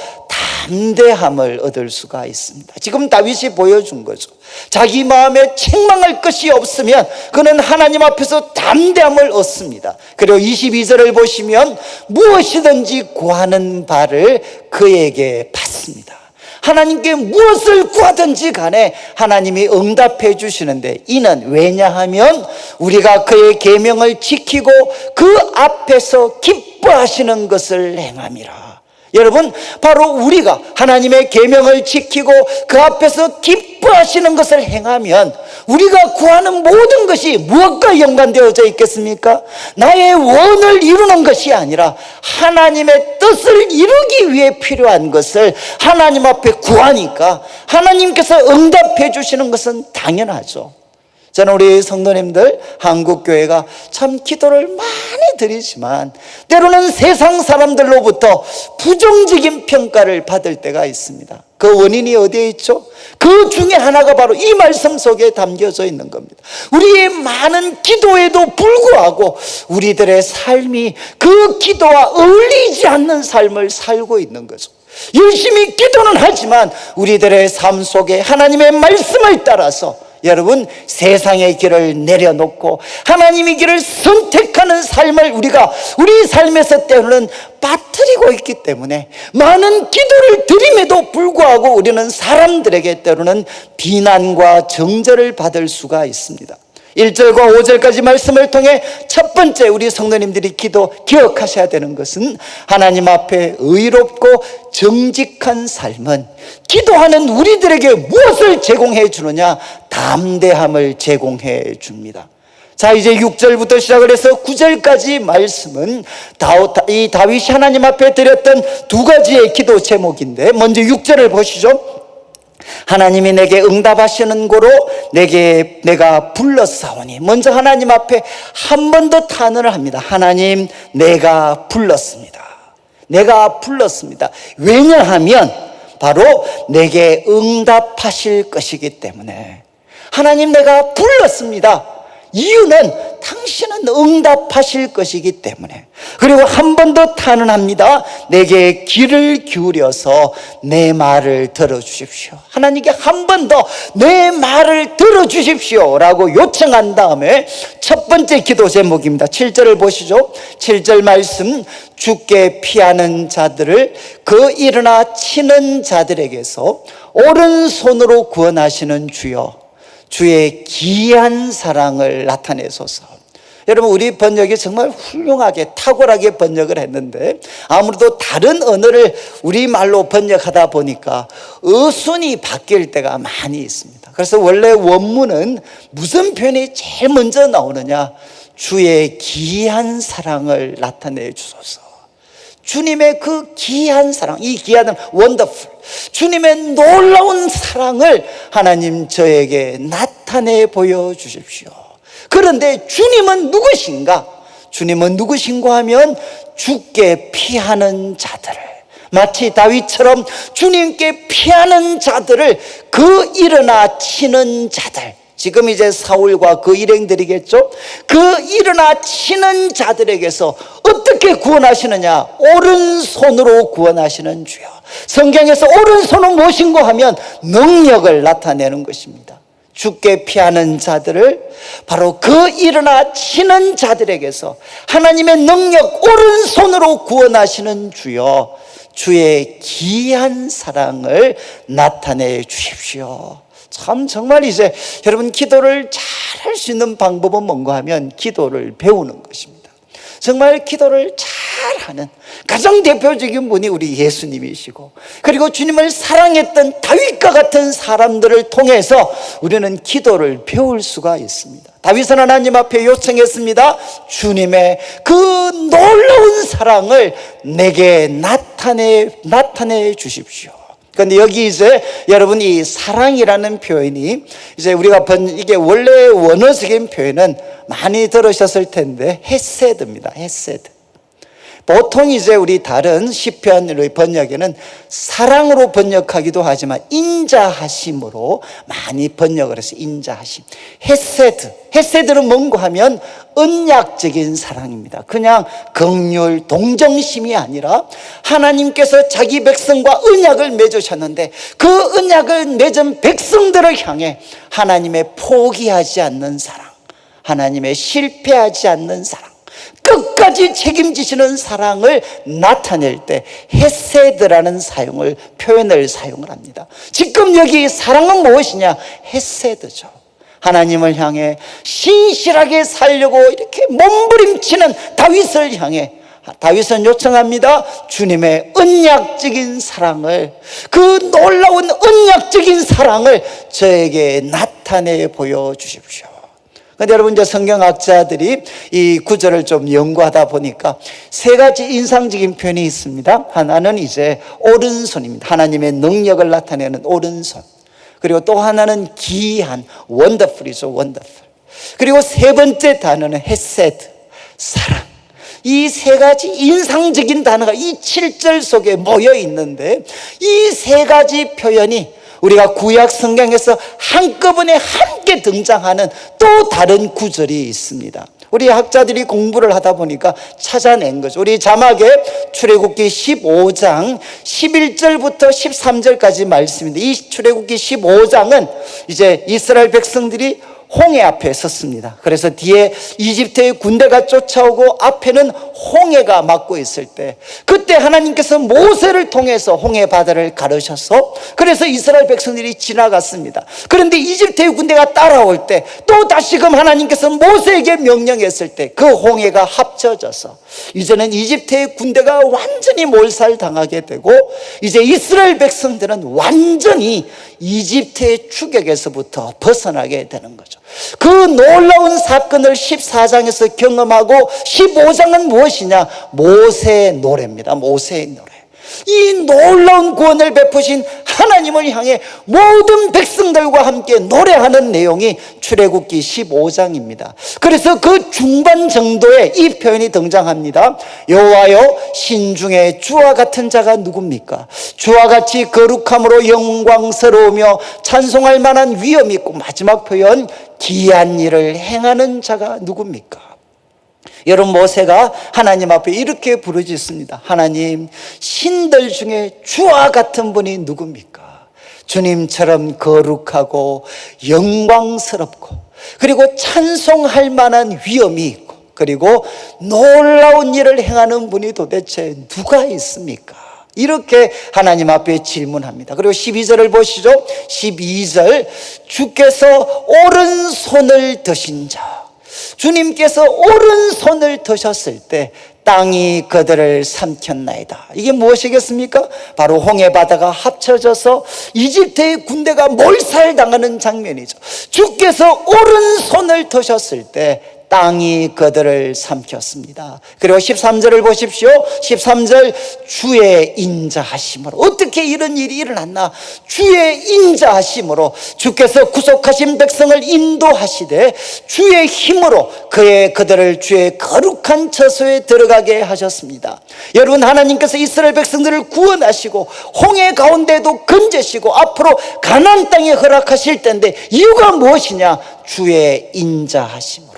담대함을 얻을 수가 있습니다. 지금 다윗이 보여준 거죠. 자기 마음에 책망할 것이 없으면 그는 하나님 앞에서 담대함을 얻습니다. 그리고 22절을 보시면 무엇이든지 구하는 바를 그에게 받습니다. 하나님께 무엇을 구하든지 간에 하나님이 응답해 주시는데, 이는 왜냐하면 우리가 그의 계명을 지키고 그 앞에서 기뻐하시는 것을 행함이라. 여러분, 바로 우리가 하나님의 계명을 지키고 그 앞에서 기뻐하시는 것을 행하면 우리가 구하는 모든 것이 무엇과 연관되어져 있겠습니까? 나의 원을 이루는 것이 아니라 하나님의 뜻을 이루기 위해 필요한 것을 하나님 앞에 구하니까 하나님께서 응답해 주시는 것은 당연하죠. 저는 우리 성도님들, 한국교회가 참 기도를 많이 드리지만 때로는 세상 사람들로부터 부정적인 평가를 받을 때가 있습니다. 그 원인이 어디에 있죠? 그 중에 하나가 바로 이 말씀 속에 담겨져 있는 겁니다. 우리의 많은 기도에도 불구하고 우리들의 삶이 그 기도와 어울리지 않는 삶을 살고 있는 거죠. 열심히 기도는 하지만 우리들의 삶 속에 하나님의 말씀을 따라서 여러분, 세상의 길을 내려놓고 하나님의 길을 선택하는 삶을 우리가 우리 삶에서 때로는 빠뜨리고 있기 때문에 많은 기도를 드림에도 불구하고 우리는 사람들에게 때로는 비난과 정죄를 받을 수가 있습니다. 1절과 5절까지 말씀을 통해 첫 번째 우리 성도님들이 기억하셔야 되는 것은 하나님 앞에 의롭고 정직한 삶은 기도하는 우리들에게 무엇을 제공해 주느냐? 담대함을 제공해 줍니다. 자, 이제 6절부터 시작을 해서 9절까지 말씀은 이 다윗이 하나님 앞에 드렸던 두 가지의 기도 제목인데, 먼저 6절을 보시죠. 하나님이 내게 응답하시는 고로 내가 불렀사오니. 먼저 하나님 앞에 한 번 더 탄원을 합니다. 하나님, 내가 불렀습니다. 내가 불렀습니다. 왜냐하면 바로 내게 응답하실 것이기 때문에. 하나님, 내가 불렀습니다. 이유는 당신은 응답하실 것이기 때문에. 그리고 한 번 더 탄원합니다. 내게 귀를 기울여서 내 말을 들어주십시오. 하나님께 한 번 더 내 말을 들어주십시오 라고 요청한 다음에 첫 번째 기도 제목입니다. 7절을 보시죠. 7절 말씀, 주께 피하는 자들을 그 일어나 치는 자들에게서 오른손으로 구원하시는 주여, 주의 귀한 사랑을 나타내소서. 여러분, 우리 번역이 정말 훌륭하게 탁월하게 번역을 했는데 아무래도 다른 언어를 우리말로 번역하다 보니까 어순이 바뀔 때가 많이 있습니다. 그래서 원래 원문은 무슨 표현이 제일 먼저 나오느냐? 주의 귀한 사랑을 나타내 주소서. 주님의 그 귀한 사랑, 이 귀한 원더풀, 주님의 놀라운 사랑을 하나님 저에게 나타내 보여주십시오. 그런데 주님은 누구신가? 주님은 누구신가 하면 주께 피하는 자들을, 마치 다윗처럼 주님께 피하는 자들을 그 일어나 치는 자들, 지금 이제 사울과 그 일행들이겠죠. 그 일어나 치는 자들에게서 어떻게 구원하시느냐? 오른손으로 구원하시는 주여. 성경에서 오른손은 무엇인가 하면 능력을 나타내는 것입니다. 주께 피하는 자들을 바로 그 일어나 치는 자들에게서 하나님의 능력 오른손으로 구원하시는 주여, 주의 귀한 사랑을 나타내 주십시오. 참 정말 이제 여러분, 기도를 잘 할 수 있는 방법은 뭔가 하면 기도를 배우는 것입니다. 정말 기도를 잘 사랑하는 가장 대표적인 분이 우리 예수님이시고, 그리고 주님을 사랑했던 다윗과 같은 사람들을 통해서 우리는 기도를 배울 수가 있습니다. 다윗은 하나님 앞에 요청했습니다. 주님의 그 놀라운 사랑을 내게 나타내 주십시오. 그런데 여기 이제 여러분, 이 사랑이라는 표현이 이제 우리가 이게 원래 원어적인 표현은 많이 들으셨을 텐데 헤세드입니다. 헤세드. 보통 이제 우리 다른 시편의 번역에는 사랑으로 번역하기도 하지만 인자하심으로 많이 번역을 해서 인자하심. 헤세드. 헤세드는 뭔가 하면 언약적인 사랑입니다. 그냥 긍휼, 동정심이 아니라 하나님께서 자기 백성과 언약을 맺으셨는데 그 언약을 맺은 백성들을 향해 하나님의 포기하지 않는 사랑, 하나님의 실패하지 않는 사랑, 끝까지 책임지시는 사랑을 나타낼 때 헤세드라는 표현을 사용을 합니다. 지금 여기 사랑은 무엇이냐? 헤세드죠. 하나님을 향해 신실하게 살려고 이렇게 몸부림치는 다윗을 향해 다윗은 요청합니다. 주님의 언약적인 사랑을, 그 놀라운 언약적인 사랑을 저에게 나타내 보여주십시오. 그런데 여러분, 이제 성경학자들이 이 구절을 좀 연구하다 보니까 세 가지 인상적인 표현이 있습니다. 하나는 이제 오른손입니다. 하나님의 능력을 나타내는 오른손. 그리고 또 하나는 기이한, 원더풀이죠, 원더풀. 그리고 세 번째 단어는 헤세드, 사랑. 이 세 가지 인상적인 단어가 이 7절 속에 모여 있는데, 이 세 가지 표현이 우리가 구약 성경에서 한꺼번에 함께 등장하는 또 다른 구절이 있습니다. 우리 학자들이 공부를 하다 보니까 찾아낸 거죠. 우리 자막에 출애굽기 15장 11절부터 13절까지 말씀인데, 이 출애굽기 15장은 이제 이스라엘 백성들이 홍해 앞에 섰습니다. 그래서 뒤에 이집트의 군대가 쫓아오고 앞에는 홍해가 막고 있을 때, 그때 하나님께서 모세를 통해서 홍해 바다를 가르셔서 그래서 이스라엘 백성들이 지나갔습니다. 그런데 이집트의 군대가 따라올 때 또 다시금 하나님께서 모세에게 명령했을 때 그 홍해가 합쳐져서 이제는 이집트의 군대가 완전히 몰살당하게 되고, 이제 이스라엘 백성들은 완전히 이집트의 추격에서부터 벗어나게 되는 거죠. 그 놀라운 사건을 14장에서 경험하고 15장은 무엇이냐? 모세의 노래입니다. 모세의 노래. 이 놀라운 구원을 베푸신 하나님을 향해 모든 백성들과 함께 노래하는 내용이 출애굽기 15장입니다. 그래서 그 중반 정도에 이 표현이 등장합니다. 여호와여, 신중에 주와 같은 자가 누굽니까? 주와 같이 거룩함으로 영광스러우며 찬송할 만한 위엄이 있고, 마지막 표현, 기이한 일을 행하는 자가 누굽니까? 여러분, 모세가 하나님 앞에 이렇게 부르짖습니다. 하나님, 신들 중에 주와 같은 분이 누굽니까? 주님처럼 거룩하고 영광스럽고, 그리고 찬송할 만한 위엄이 있고, 그리고 놀라운 일을 행하는 분이 도대체 누가 있습니까? 이렇게 하나님 앞에 질문합니다. 그리고 12절을 보시죠. 12절, 주께서 오른손을 드신 자, 주님께서 오른손을 드셨을 때 땅이 그들을 삼켰나이다. 이게 무엇이겠습니까? 바로 홍해 바다가 합쳐져서 이집트의 군대가 몰살당하는 장면이죠. 주께서 오른손을 드셨을 때 땅이 그들을 삼켰습니다. 그리고 13절을 보십시오. 13절, 주의 인자하심으로. 어떻게 이런 일이 일어났나? 주의 인자하심으로 주께서 구속하신 백성을 인도하시되 주의 힘으로 그들을 주의 거룩한 처소에 들어가게 하셨습니다. 여러분, 하나님께서 이스라엘 백성들을 구원하시고 홍해 가운데도 건져시고 앞으로 가나안 땅에 허락하실 텐데, 이유가 무엇이냐? 주의 인자하심으로.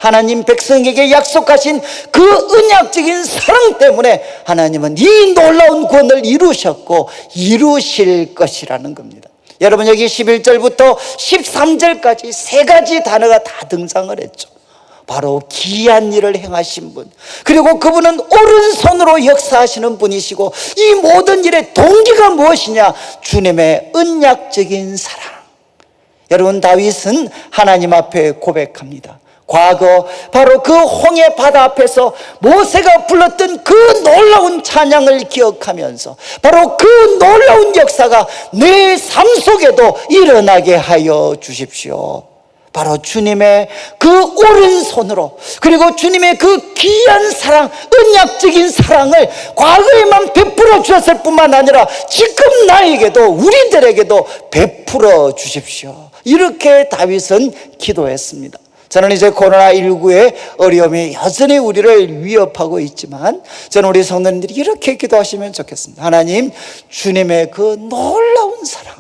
하나님 백성에게 약속하신 그 언약적인 사랑 때문에 하나님은 이 놀라운 구원을 이루셨고 이루실 것이라는 겁니다. 여러분, 여기 11절부터 13절까지 세 가지 단어가 다 등장을 했죠. 바로 기이한 일을 행하신 분, 그리고 그분은 오른손으로 역사하시는 분이시고, 이 모든 일의 동기가 무엇이냐? 주님의 언약적인 사랑. 여러분, 다윗은 하나님 앞에 고백합니다. 과거 바로 그 홍해 바다 앞에서 모세가 불렀던 그 놀라운 찬양을 기억하면서 바로 그 놀라운 역사가 내 삶 속에도 일어나게 하여 주십시오. 바로 주님의 그 오른손으로, 그리고 주님의 그 귀한 사랑, 언약적인 사랑을 과거에만 베풀어 주셨을 뿐만 아니라 지금 나에게도, 우리들에게도 베풀어 주십시오. 이렇게 다윗은 기도했습니다. 저는 이제 코로나19의 어려움이 여전히 우리를 위협하고 있지만 저는 우리 성도님들이 이렇게 기도하시면 좋겠습니다. 하나님, 주님의 그 놀라운 사랑,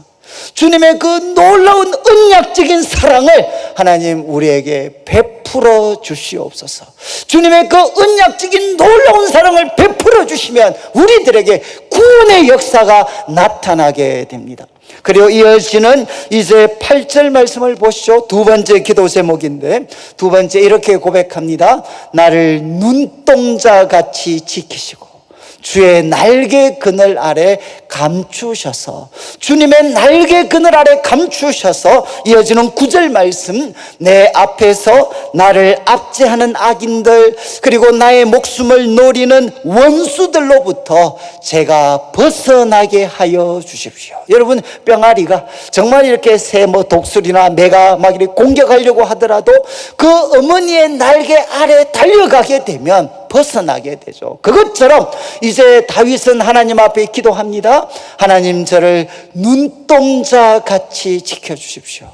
주님의 그 놀라운 언약적인 사랑을 하나님 우리에게 베풀어 주시옵소서. 주님의 그 언약적인 놀라운 사랑을 베풀어 주시면 우리들에게 구원의 역사가 나타나게 됩니다. 그리고 이어지는 이제 8절 말씀을 보시죠. 두 번째 기도 제목인데, 두 번째 이렇게 고백합니다. 나를 눈동자같이 지키시고 주의 날개 그늘 아래 감추셔서, 주님의 날개 그늘 아래 감추셔서 이어지는 9절 말씀, 내 앞에서 나를 압제하는 악인들, 그리고 나의 목숨을 노리는 원수들로부터 제가 벗어나게 하여 주십시오. 여러분, 병아리가 정말 이렇게 새 독수리나 매가 막 이렇게 공격하려고 하더라도 그 어머니의 날개 아래 달려가게 되면 벗어나게 되죠. 그것처럼 이제 다윗은 하나님 앞에 기도합니다. 하나님, 저를 눈동자같이 지켜주십시오.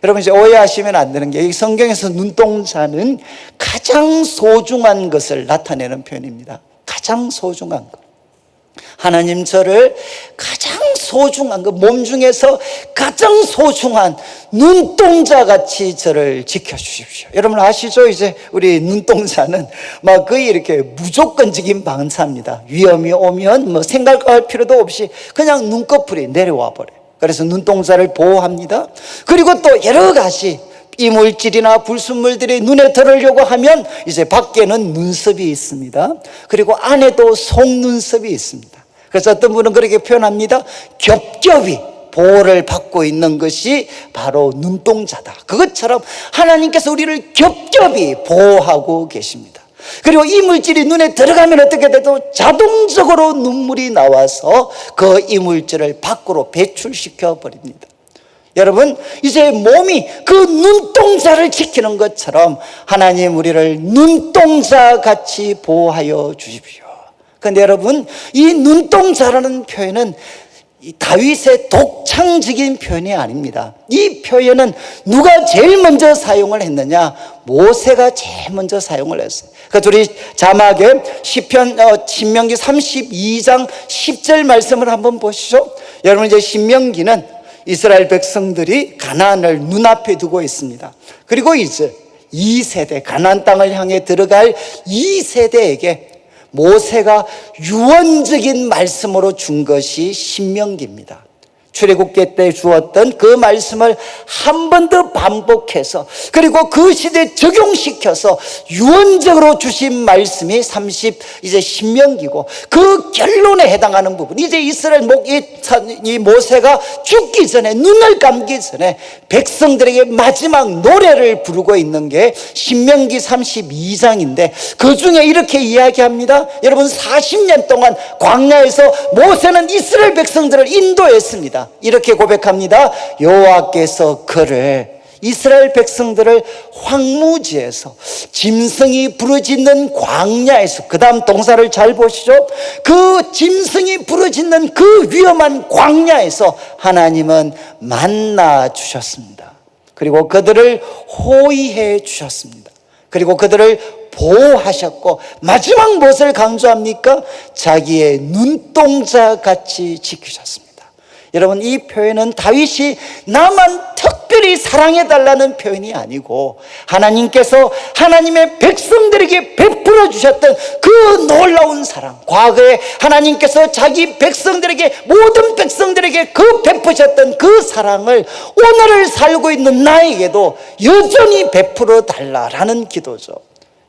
여러분, 이제 오해하시면 안 되는 게, 이 성경에서 눈동자는 가장 소중한 것을 나타내는 표현입니다. 가장 소중한 것. 하나님, 저를 가장 소중한 것, 몸 중에서 가장 소중한 눈동자같이 저를 지켜주십시오. 여러분 아시죠? 이제 우리 눈동자는 막 거의 이렇게 무조건적인 방사입니다. 위험이 오면 생각할 필요도 없이 그냥 눈꺼풀이 내려와 버려요. 그래서 눈동자를 보호합니다. 그리고 또 여러 가지 이물질이나 불순물들이 눈에 들어오려고 하면 이제 밖에는 눈썹이 있습니다. 그리고 안에도 속눈썹이 있습니다. 그래서 어떤 분은 그렇게 표현합니다. 겹겹이 보호를 받고 있는 것이 바로 눈동자다. 그것처럼 하나님께서 우리를 겹겹이 보호하고 계십니다. 그리고 이물질이 눈에 들어가면 어떻게 돼도 자동적으로 눈물이 나와서 그 이물질을 밖으로 배출시켜 버립니다. 여러분, 이제 몸이 그 눈동자를 지키는 것처럼 하나님 우리를 눈동자같이 보호하여 주십시오. 그런데 여러분, 이 눈동자라는 표현은 다윗의 독창적인 표현이 아닙니다. 이 표현은 누가 제일 먼저 사용을 했느냐? 모세가 제일 먼저 사용을 했어요. 그래서 우리 자막에 신명기 32장 10절 말씀을 한번 보시죠. 여러분, 이제 신명기는 이스라엘 백성들이 가나안을 눈앞에 두고 있습니다. 그리고 이제 2세대, 가나안 땅을 향해 들어갈 2세대에게 모세가 유언적인 말씀으로 준 것이 신명기입니다. 출애굽기 때 주었던 그 말씀을 한 번 더 반복해서, 그리고 그 시대에 적용시켜서 유언적으로 주신 말씀이 이제 신명기고, 그 결론에 해당하는 부분, 이제 이스라엘 이 모세가 죽기 전에, 눈을 감기 전에 백성들에게 마지막 노래를 부르고 있는 게 신명기 32장인데 그 중에 이렇게 이야기합니다. 여러분, 40년 동안 광야에서 모세는 이스라엘 백성들을 인도했습니다. 이렇게 고백합니다. 여호와께서 이스라엘 백성들을 황무지에서, 짐승이 부르짖는 광야에서, 그 다음 동사를 잘 보시죠. 그 짐승이 부르짖는 그 위험한 광야에서 하나님은 만나 주셨습니다. 그리고 그들을 호위해 주셨습니다. 그리고 그들을 보호하셨고, 마지막 무엇을 강조합니까? 자기의 눈동자같이 지키셨습니다. 여러분, 이 표현은 다윗이 나만 특별히 사랑해달라는 표현이 아니고 하나님께서 하나님의 백성들에게 베풀어 주셨던 그 놀라운 사랑, 과거에 하나님께서 자기 백성들에게, 모든 백성들에게 그 베푸셨던 그 사랑을 오늘을 살고 있는 나에게도 여전히 베풀어 달라라는 기도죠.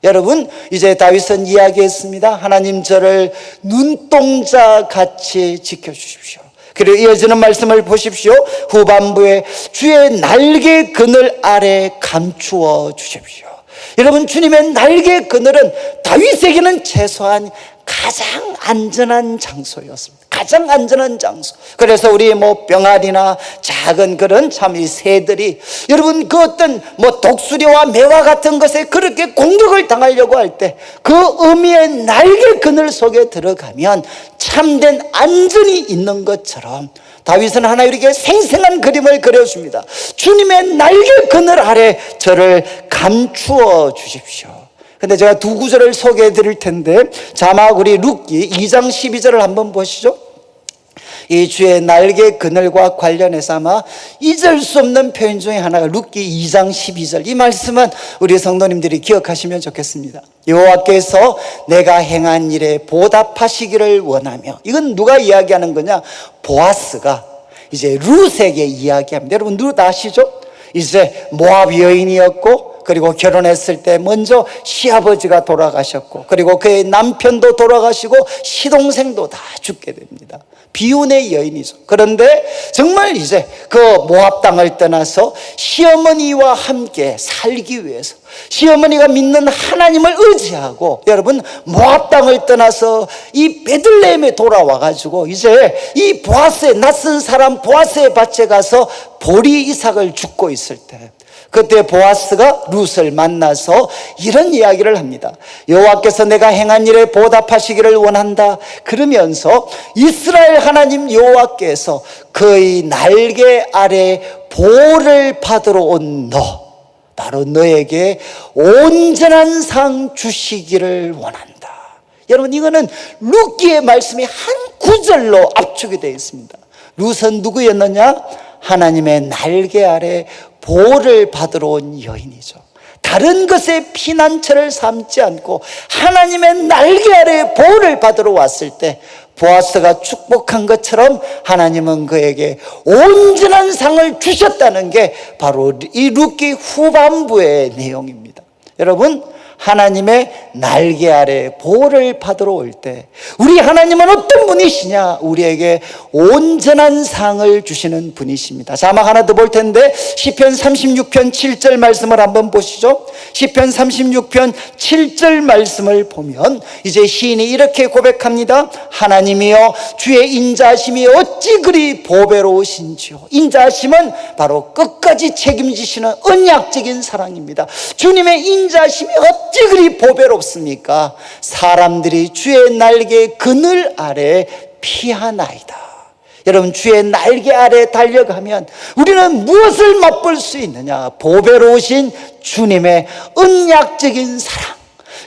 여러분, 이제 다윗은 이야기했습니다. 하나님, 저를 눈동자같이 지켜주십시오. 그리고 이어지는 말씀을 보십시오. 후반부에 주의 날개 그늘 아래 감추어 주십시오. 여러분, 주님의 날개 그늘은 다윗에게는 최소한 가장 안전한 장소였습니다. 가장 안전한 장소. 그래서 우리 병아리나 작은 그런 참 이 새들이 여러분 그 어떤 독수리와 매와 같은 것에 그렇게 공격을 당하려고 할 때 그 어미의 날개 그늘 속에 들어가면 참된 안전이 있는 것처럼 다윗은 하나 이렇게 생생한 그림을 그려줍니다. 주님의 날개 그늘 아래 저를 감추어 주십시오. 근데 제가 두 구절을 소개해 드릴 텐데, 자막 우리 룻기 2장 12절을 한번 보시죠. 이 주의 날개 그늘과 관련해서 아마 잊을 수 없는 표현 중에 하나가 룻기 2장 12절. 이 말씀은 우리 성도님들이 기억하시면 좋겠습니다. 여호와께서 내가 행한 일에 보답하시기를 원하며. 이건 누가 이야기하는 거냐? 보아스가 이제 룻에게 이야기합니다. 여러분 룻 아시죠? 이제 모압 여인이었고, 그리고 결혼했을 때 먼저 시아버지가 돌아가셨고, 그리고 그의 남편도 돌아가시고 시동생도 다 죽게 됩니다. 비운의 여인이죠. 그런데 정말 이제 그 모압 땅을 떠나서 시어머니와 함께 살기 위해서 시어머니가 믿는 하나님을 의지하고 여러분 모압 땅을 떠나서 이 베들레헴에 돌아와 가지고 이제 이 보아스의 낯선 사람 보아스의 밭에 가서 보리 이삭을 줍고 있을 때, 그때 보아스가 룻을 만나서 이런 이야기를 합니다. 여호와께서 내가 행한 일에 보답하시기를 원한다. 그러면서 이스라엘 하나님 여호와께서 그의 날개 아래 보호를 받으러 온 너, 바로 너에게 온전한 상 주시기를 원한다. 여러분, 이거는 룻기의 말씀이 한 구절로 압축이 되어 있습니다. 룻은 누구였느냐? 하나님의 날개 아래 보호를 받으러 온 여인이죠. 다른 것에 피난처를 삼지 않고 하나님의 날개 아래 보호를 받으러 왔을 때 보아스가 축복한 것처럼 하나님은 그에게 온전한 상을 주셨다는 게 바로 이 룻기 후반부의 내용입니다. 여러분, 하나님의 날개 아래 보호를 받으러 올 때 우리 하나님은 어떤 분이시냐? 우리에게 온전한 상을 주시는 분이십니다. 자막 하나 더 볼 텐데 시편 36편 7절 말씀을 한번 보시죠. 시편 36편 7절 말씀을 보면 이제 시인이 이렇게 고백합니다. 하나님이여, 주의 인자하심이 어찌 그리 보배로우신지요. 인자하심은 바로 끝까지 책임지시는 언약적인 사랑입니다. 주님의 인자하심이 어찌 그리 보배롭습니까? 사람들이 주의 날개 그늘 아래 피하나이다. 여러분, 주의 날개 아래 달려가면 우리는 무엇을 맛볼 수 있느냐? 보배로우신 주님의 언약적인 사랑,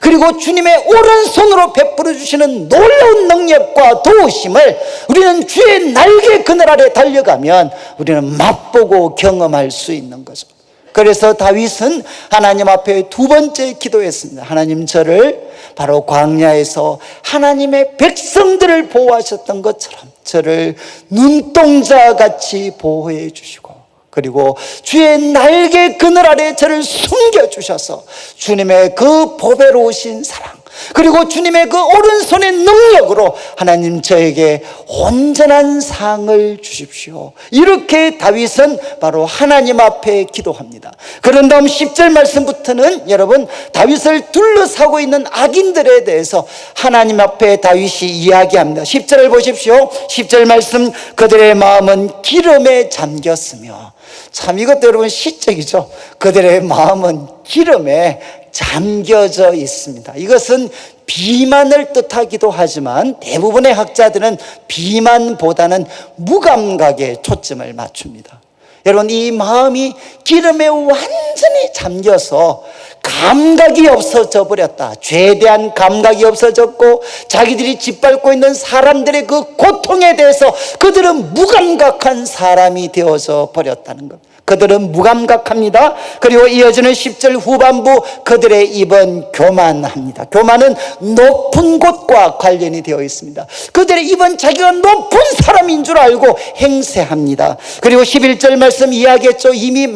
그리고 주님의 오른손으로 베풀어 주시는 놀라운 능력과 도우심을 우리는 주의 날개 그늘 아래 달려가면 우리는 맛보고 경험할 수 있는 거죠. 그래서 다윗은 하나님 앞에 두 번째 기도했습니다. 하나님, 저를 바로 광야에서 하나님의 백성들을 보호하셨던 것처럼 저를 눈동자같이 보호해 주시고, 그리고 주의 날개 그늘 아래 저를 숨겨주셔서 주님의 그 보배로우신 사랑, 그리고 주님의 그 오른손의 능력으로 하나님 저에게 온전한 상을 주십시오. 이렇게 다윗은 바로 하나님 앞에 기도합니다. 그런 다음 10절 말씀부터는 여러분 다윗을 둘러싸고 있는 악인들에 대해서 하나님 앞에 다윗이 이야기합니다. 10절을 보십시오. 10절 말씀, 그들의 마음은 기름에 잠겼으며. 참 이것도 여러분 시적이죠. 그들의 마음은 기름에 잠겨져 있습니다. 이것은 비만을 뜻하기도 하지만 대부분의 학자들은 비만보다는 무감각에 초점을 맞춥니다. 여러분, 이 마음이 기름에 완전히 잠겨서 감각이 없어져 버렸다. 죄에 대한 감각이 없어졌고 자기들이 짓밟고 있는 사람들의 그 고통에 대해서 그들은 무감각한 사람이 되어서 버렸다는 것. 그들은 무감각합니다. 그리고 이어지는 10절 후반부, 그들의 입은 교만합니다. 교만은 높은 곳과 관련이 되어 있습니다. 그들의 입은 자기가 높은 사람인 줄 알고 행세합니다. 그리고 11절 말씀 이야기했죠. 이미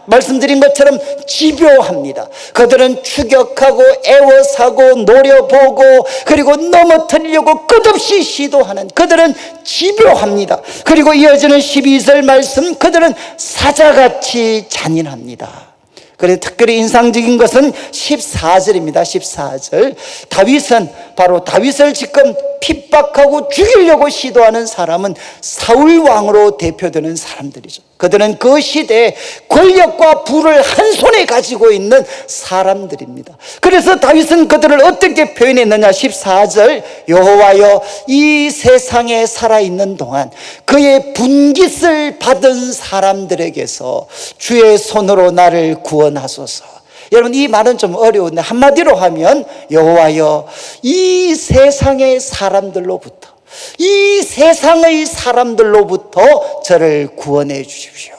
말씀드린 것처럼 집요합니다. 그들은 추격하고 애워사고 노려보고 그리고 넘어뜨리려고 끝없이 시도하는, 그들은 집요합니다. 그리고 이어지는 12절 말씀, 그들은 사자같이 잔인합니다. 그래서 특별히 인상적인 것은 14절입니다. 14절. 다윗은 바로 다윗을 지금 핍박하고 죽이려고 시도하는 사람은 사울 왕으로 대표되는 사람들이죠. 그들은 그 시대에 권력과 부를 한 손에 가지고 있는 사람들입니다. 그래서 다윗은 그들을 어떻게 표현했느냐? 14절. 여호와여, 이 세상에 살아있는 동안 그의 분깃을 받은 사람들에게서 주의 손으로 나를 구원하소서. 여러분, 이 말은 좀 어려운데 한마디로 하면 여호와여, 이 세상의 사람들로부터, 이 세상의 사람들로부터 저를 구원해 주십시오.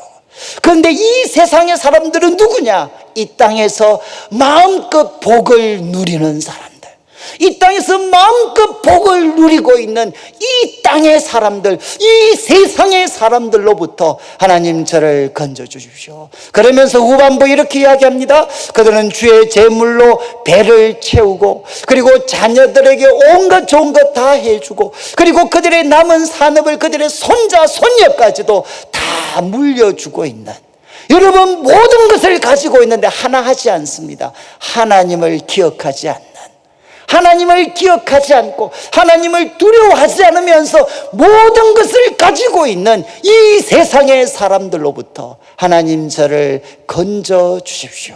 그런데 이 세상의 사람들은 누구냐? 이 땅에서 마음껏 복을 누리는 사람들, 이 땅에서 마음껏 복을 누리고 있는 이 땅의 사람들, 이 세상의 사람들로부터 하나님 저를 건져 주십시오. 그러면서 후반부 이렇게 이야기합니다. 그들은 주의 제물로 배를 채우고, 그리고 자녀들에게 온갖 좋은 것 다 해주고, 그리고 그들의 남은 산업을 그들의 손자 손녀까지도 다 물려주고 있는, 여러분, 모든 것을 가지고 있는데 하나 하지 않습니다. 하나님을 기억하지 않는, 하나님을 기억하지 않고 하나님을 두려워하지 않으면서 모든 것을 가지고 있는 이 세상의 사람들로부터 하나님 저를 건져 주십시오.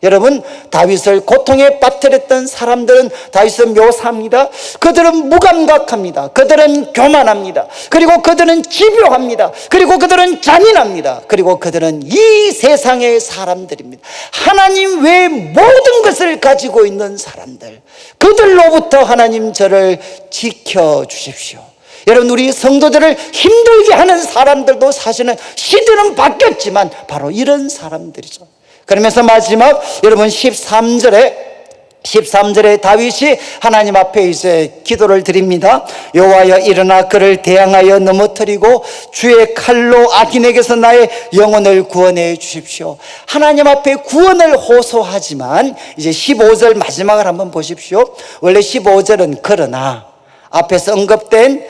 여러분, 다윗을 고통에 빠뜨렸던 사람들은 다윗을 묘사합니다. 그들은 무감각합니다. 그들은 교만합니다. 그리고 그들은 집요합니다. 그리고 그들은 잔인합니다. 그리고 그들은 이 세상의 사람들입니다. 하나님 외에 모든 것을 가지고 있는 사람들, 그들로부터 하나님 저를 지켜주십시오. 여러분, 우리 성도들을 힘들게 하는 사람들도 사실은 시대는 바뀌었지만 바로 이런 사람들이죠. 그러면서 마지막 여러분 13절에 다윗이 하나님 앞에 이제 기도를 드립니다. 여호와여, 일어나 그를 대항하여 넘어뜨리고 주의 칼로 악인에게서 나의 영혼을 구원해 주십시오. 하나님 앞에 구원을 호소하지만 이제 15절 마지막을 한번 보십시오. 원래 15절은 그러나 앞에서 언급된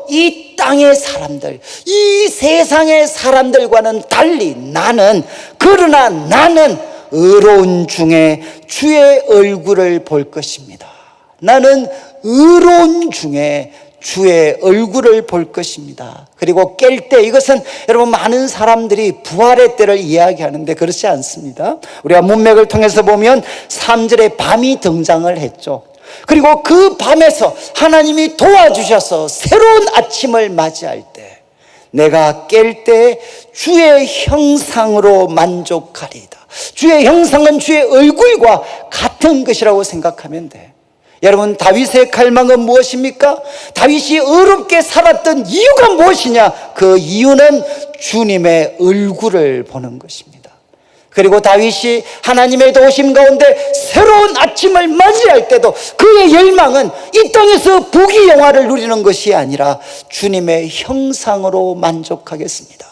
이 땅의 사람들, 이 세상의 사람들과는 달리 그러나 나는 의로운 중에 주의 얼굴을 볼 것입니다. 나는 의로운 중에 주의 얼굴을 볼 것입니다. 그리고 깰 때, 이것은 여러분 많은 사람들이 부활의 때를 이야기하는데 그렇지 않습니다. 우리가 문맥을 통해서 보면 3절에 밤이 등장을 했죠. 그리고 그 밤에서 하나님이 도와주셔서 새로운 아침을 맞이할 때, 내가 깰 때 주의 형상으로 만족하리이다. 주의 형상은 주의 얼굴과 같은 것이라고 생각하면 돼. 여러분, 다윗의 갈망은 무엇입니까? 다윗이 의롭게 살았던 이유가 무엇이냐? 그 이유는 주님의 얼굴을 보는 것입니다. 그리고 다윗이 하나님의 도우심 가운데 새로운 아침을 맞이할 때도 그의 열망은 이 땅에서 부귀영화를 누리는 것이 아니라 주님의 형상으로 만족하겠습니다.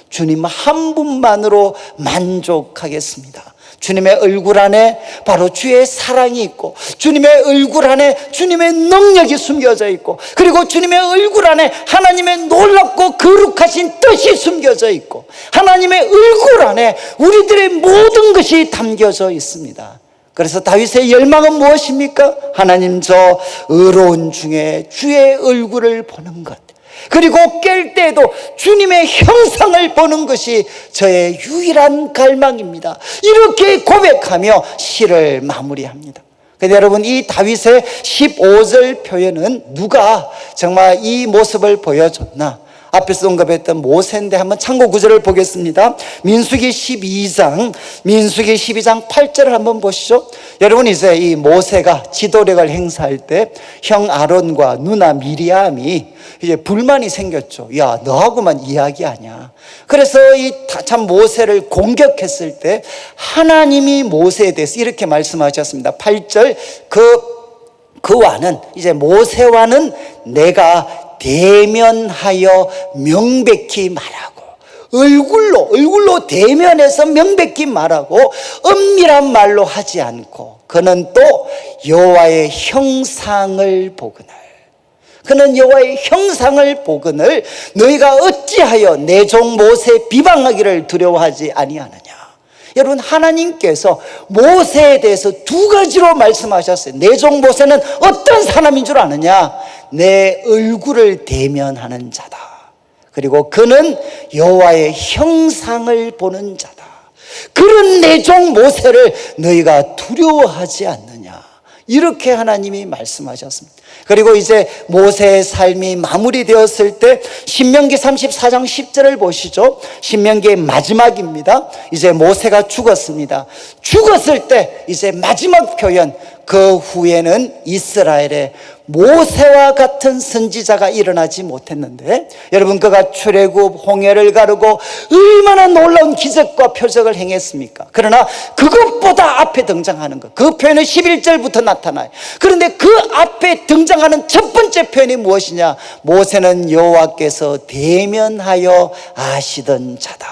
주님 한 분만으로 만족하겠습니다. 주님의 얼굴 안에 바로 주의 사랑이 있고, 주님의 얼굴 안에 주님의 능력이 숨겨져 있고, 그리고 주님의 얼굴 안에 하나님의 놀랍고 거룩하신 뜻이 숨겨져 있고, 하나님의 얼굴 안에 우리들의 모든 것이 담겨져 있습니다. 그래서 다윗의 열망은 무엇입니까? 하나님, 저 의로운 중에 주의 얼굴을 보는 것, 그리고 깰 때에도 주님의 형상을 보는 것이 저의 유일한 갈망입니다. 이렇게 고백하며 시를 마무리합니다. 근데 여러분, 이 다윗의 15절 표현은 누가 정말 이 모습을 보여줬나? 앞에서 언급했던 모세인데 한번 참고 구절을 보겠습니다. 민수기 12장 8절을 한번 보시죠. 여러분, 이제 이 모세가 지도력을 행사할 때 형 아론과 누나 미리암이 이제 불만이 생겼죠. 야, 너하고만 이야기하냐. 그래서 이 참 모세를 공격했을 때 하나님이 모세에 대해서 이렇게 말씀하셨습니다. 8절, 그와는 이제 모세와는 내가 대면하여 명백히 말하고, 얼굴로 대면해서 명백히 말하고 은밀한 말로 하지 않고, 그는 또 여호와의 형상을 보거늘, 그는 여호와의 형상을 보거늘 너희가 어찌하여 내 종 모세 비방하기를 두려워하지 아니하느냐. 여러분, 하나님께서 모세에 대해서 두 가지로 말씀하셨어요. 내 종 모세는 어떤 사람인 줄 아느냐? 내 얼굴을 대면하는 자다. 그리고 그는 여호와의 형상을 보는 자다. 그런 내 종 모세를 너희가 두려워하지 않느냐? 이렇게 하나님이 말씀하셨습니다. 그리고 이제 모세의 삶이 마무리되었을 때 신명기 34장 10절을 보시죠. 신명기의 마지막입니다. 이제 모세가 죽었습니다. 죽었을 때 이제 마지막 표현, 그 후에는 이스라엘에 모세와 같은 선지자가 일어나지 못했는데, 여러분, 그가 출애굽 홍해를 가르고 얼마나 놀라운 기적과 표적을 행했습니까? 그러나 그것보다 앞에 등장하는 것, 그 표현은 11절부터 나타나요. 그런데 그 앞에 등장하는 첫 번째 표현이 무엇이냐? 모세는 여호와께서 대면하여 아시던 자다.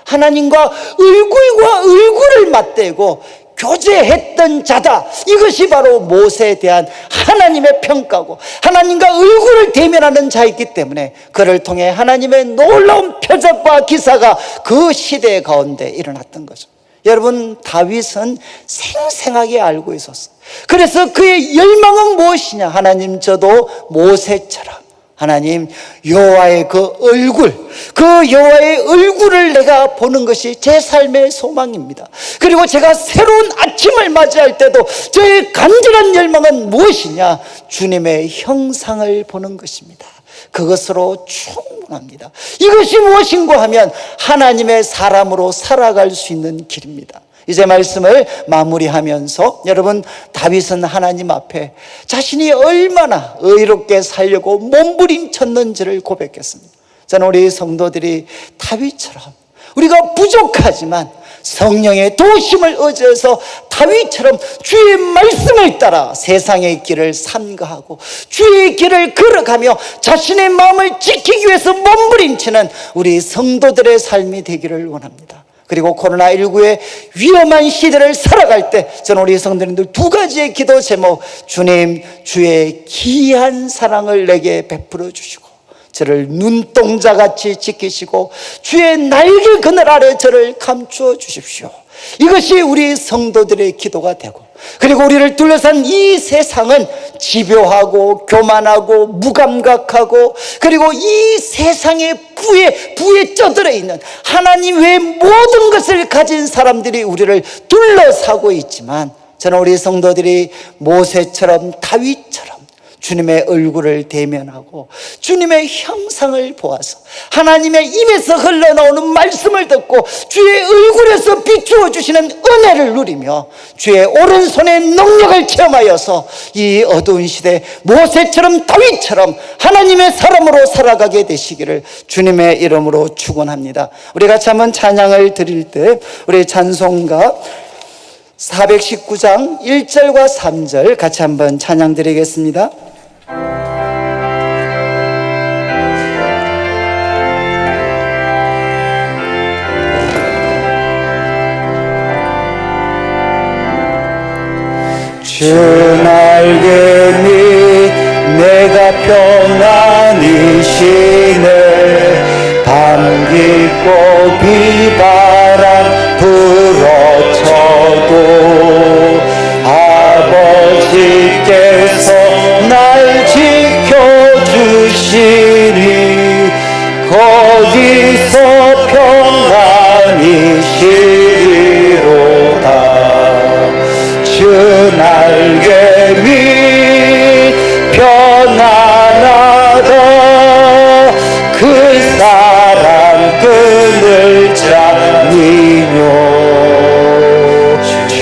하나님과 얼굴과 얼굴을 맞대고 교제했던 자다. 이것이 바로 모세에 대한 하나님의 평가고, 하나님과 얼굴을 대면하는 자이기 때문에 그를 통해 하나님의 놀라운 표적과 기사가 그 시대 가운데 일어났던 거죠. 여러분, 다윗은 생생하게 알고 있었어요. 그래서 그의 열망은 무엇이냐? 하나님, 저도 모세처럼 하나님, 여호와의 그 얼굴, 그 여호와의 얼굴을 내가 보는 것이 제 삶의 소망입니다. 그리고 제가 새로운 아침을 맞이할 때도 저의 간절한 열망은 무엇이냐? 주님의 형상을 보는 것입니다. 그것으로 충분합니다. 이것이 무엇인가 하면 하나님의 사람으로 살아갈 수 있는 길입니다. 이제 말씀을 마무리하면서, 여러분, 다윗은 하나님 앞에 자신이 얼마나 의롭게 살려고 몸부림쳤는지를 고백했습니다. 저는 우리 성도들이 다윗처럼, 우리가 부족하지만 성령의 도우심을 의지해서 다윗처럼 주의 말씀을 따라 세상의 길을 삼가하고 주의 길을 걸어가며 자신의 마음을 지키기 위해서 몸부림치는 우리 성도들의 삶이 되기를 원합니다. 그리고 코로나19의 위험한 시대를 살아갈 때 저는 우리 성도님들 두 가지의 기도 제목, 주님, 주의 귀한 사랑을 내게 베풀어 주시고 저를 눈동자같이 지키시고 주의 날개 그늘 아래 저를 감추어 주십시오. 이것이 우리 성도들의 기도가 되고, 그리고 우리를 둘러싼 이 세상은 집요하고 교만하고 무감각하고, 그리고 이 세상의 부에 쩌들어 있는 하나님 외의 모든 것을 가진 사람들이 우리를 둘러싸고 있지만, 저는 우리 성도들이 모세처럼 다윗처럼 주님의 얼굴을 대면하고 주님의 형상을 보아서 하나님의 입에서 흘러나오는 말씀을 듣고 주의 얼굴에서 비추어 주시는 은혜를 누리며 주의 오른손의 능력을 체험하여서 이 어두운 시대 모세처럼 다윗처럼 하나님의 사람으로 살아가게 되시기를 주님의 이름으로 축원합니다. 우리 같이 한번 찬양을 드릴 때 우리 찬송가 419장 1절과 3절 같이 한번 찬양 드리겠습니다. 주 날개 밑 내가 평안히 쉬네. 밤 깊고 비바람 불어쳐도 아버지께서 날 지켜주시니 거기서 평안히 쉬리로다. 주 날개 밑 편안하다. 그 사랑 끈을 잡니뇨. 주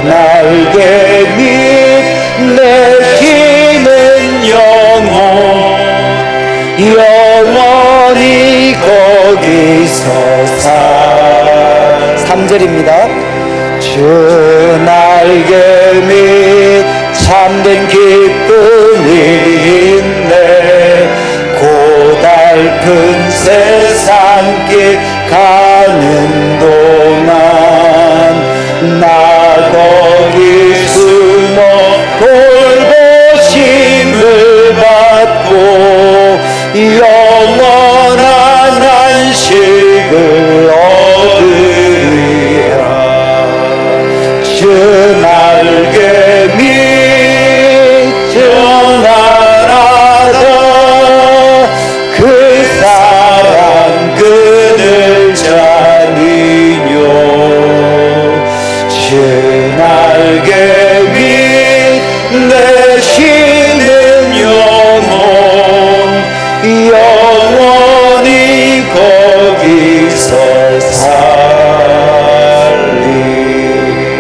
날개 밑 내쉬는 영원히 거기서 3절입니다. 주 날개 밑 참된 기쁨이 있네. 고달픈 세상길 가는 동안 나 거기 숨어 돌보심을 받고 영원한 안식을 얻으리라.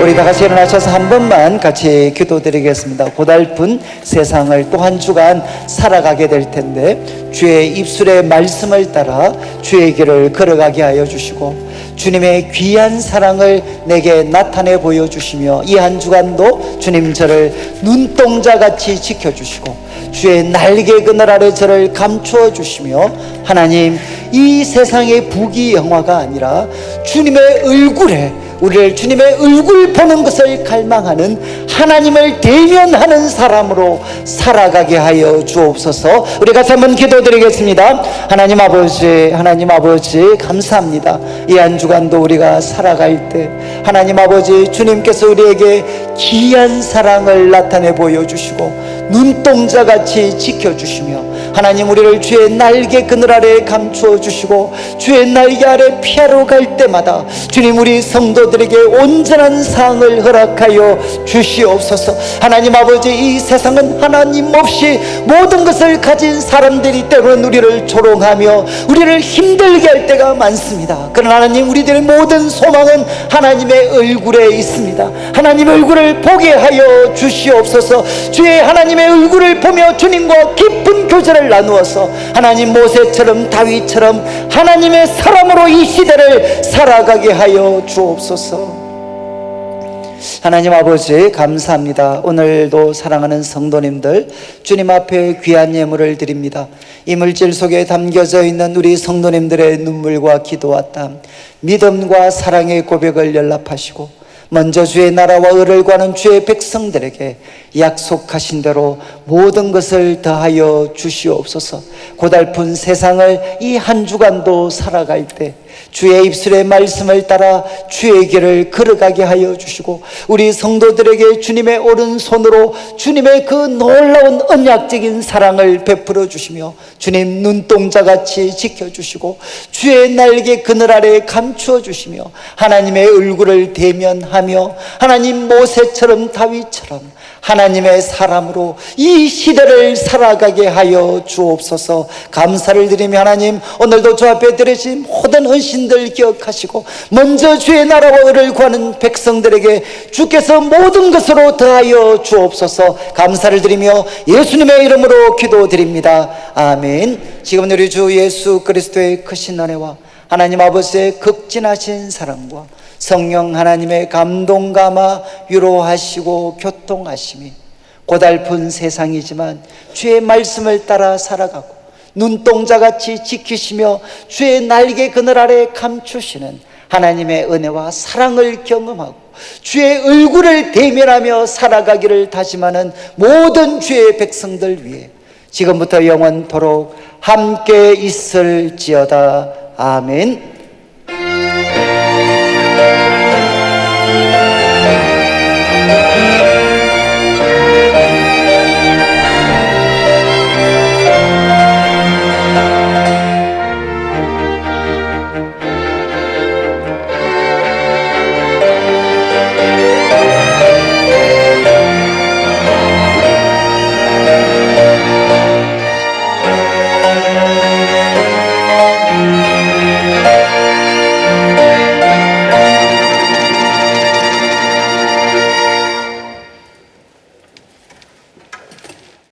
우리 다 같이 일어나셔서 한 번만 같이 기도드리겠습니다. 고달픈 세상을 또 한 주간 살아가게 될 텐데 주의 입술의 말씀을 따라 주의 길을 걸어가게 하여 주시고 주님의 귀한 사랑을 내게 나타내 보여주시며 이 한 주간도 주님 저를 눈동자같이 지켜주시고 주의 날개 그늘 아래 저를 감추어 주시며 하나님 이 세상의 부귀영화가 아니라 주님의 얼굴에 우리를 주님의 얼굴 보는 것을 갈망하는 하나님을 대면하는 사람으로 살아가게 하여 주옵소서. 우리 같이 한번 기도드리겠습니다. 하나님 아버지 감사합니다. 이 한 주간도 우리가 살아갈 때 하나님 아버지 주님께서 우리에게 귀한 사랑을 나타내 보여주시고 눈동자같이 지켜주시며 하나님 우리를 주의 날개 그늘 아래 감추어 주시고 주의 날개 아래 피하러 갈 때마다 주님 우리 성도들에게 온전한 상을 허락하여 주시옵소서. 하나님 아버지 이 세상은 하나님 없이 모든 것을 가진 사람들이 때로는 우리를 조롱하며 우리를 힘들게 할 때가 많습니다. 그러나 하나님 우리들의 모든 소망은 하나님의 얼굴에 있습니다. 하나님의 얼굴을 보게 하여 주시옵소서. 주의 하나님의 얼굴을 보며 주님과 깊은 교제를 나누어서 하나님 모세처럼 다윗처럼 하나님의 사람으로 이 시대를 살아가게 하여 주옵소서. 하나님 아버지 감사합니다. 오늘도 사랑하는 성도님들 주님 앞에 귀한 예물을 드립니다. 이물질 속에 담겨져 있는 우리 성도님들의 눈물과 기도와 땀, 믿음과 사랑의 고백을 연락하시고 먼저 주의 나라와 의를 구하는 주의 백성들에게 약속하신 대로 모든 것을 더하여 주시옵소서. 고달픈 세상을 이 한 주간도 살아갈 때 주의 입술의 말씀을 따라 주의 길을 걸어가게 하여 주시고 우리 성도들에게 주님의 오른손으로 주님의 그 놀라운 언약적인 사랑을 베풀어 주시며 주님 눈동자같이 지켜주시고 주의 날개 그늘 아래 감추어 주시며 하나님의 얼굴을 대면하며 하나님 모세처럼 다윗처럼 하나님의 사람으로 이 시대를 살아가게 하여 주옵소서. 감사를 드리며 하나님 오늘도 주 앞에 드리신 모든 헌신들 기억하시고 먼저 주의 나라와 의를 구하는 백성들에게 주께서 모든 것으로 더하여 주옵소서. 감사를 드리며 예수님의 이름으로 기도드립니다. 아멘. 지금 우리 주 예수 그리스도의 크신 은혜와 하나님 아버지의 극진하신 사랑과 성령 하나님의 감동 감화 위로하시고 교통하심이 고달픈 세상이지만 주의 말씀을 따라 살아가고 눈동자같이 지키시며 주의 날개 그늘 아래 감추시는 하나님의 은혜와 사랑을 경험하고 주의 얼굴을 대면하며 살아가기를 다짐하는 모든 주의 백성들 위해 지금부터 영원토록 함께 있을지어다. 아멘.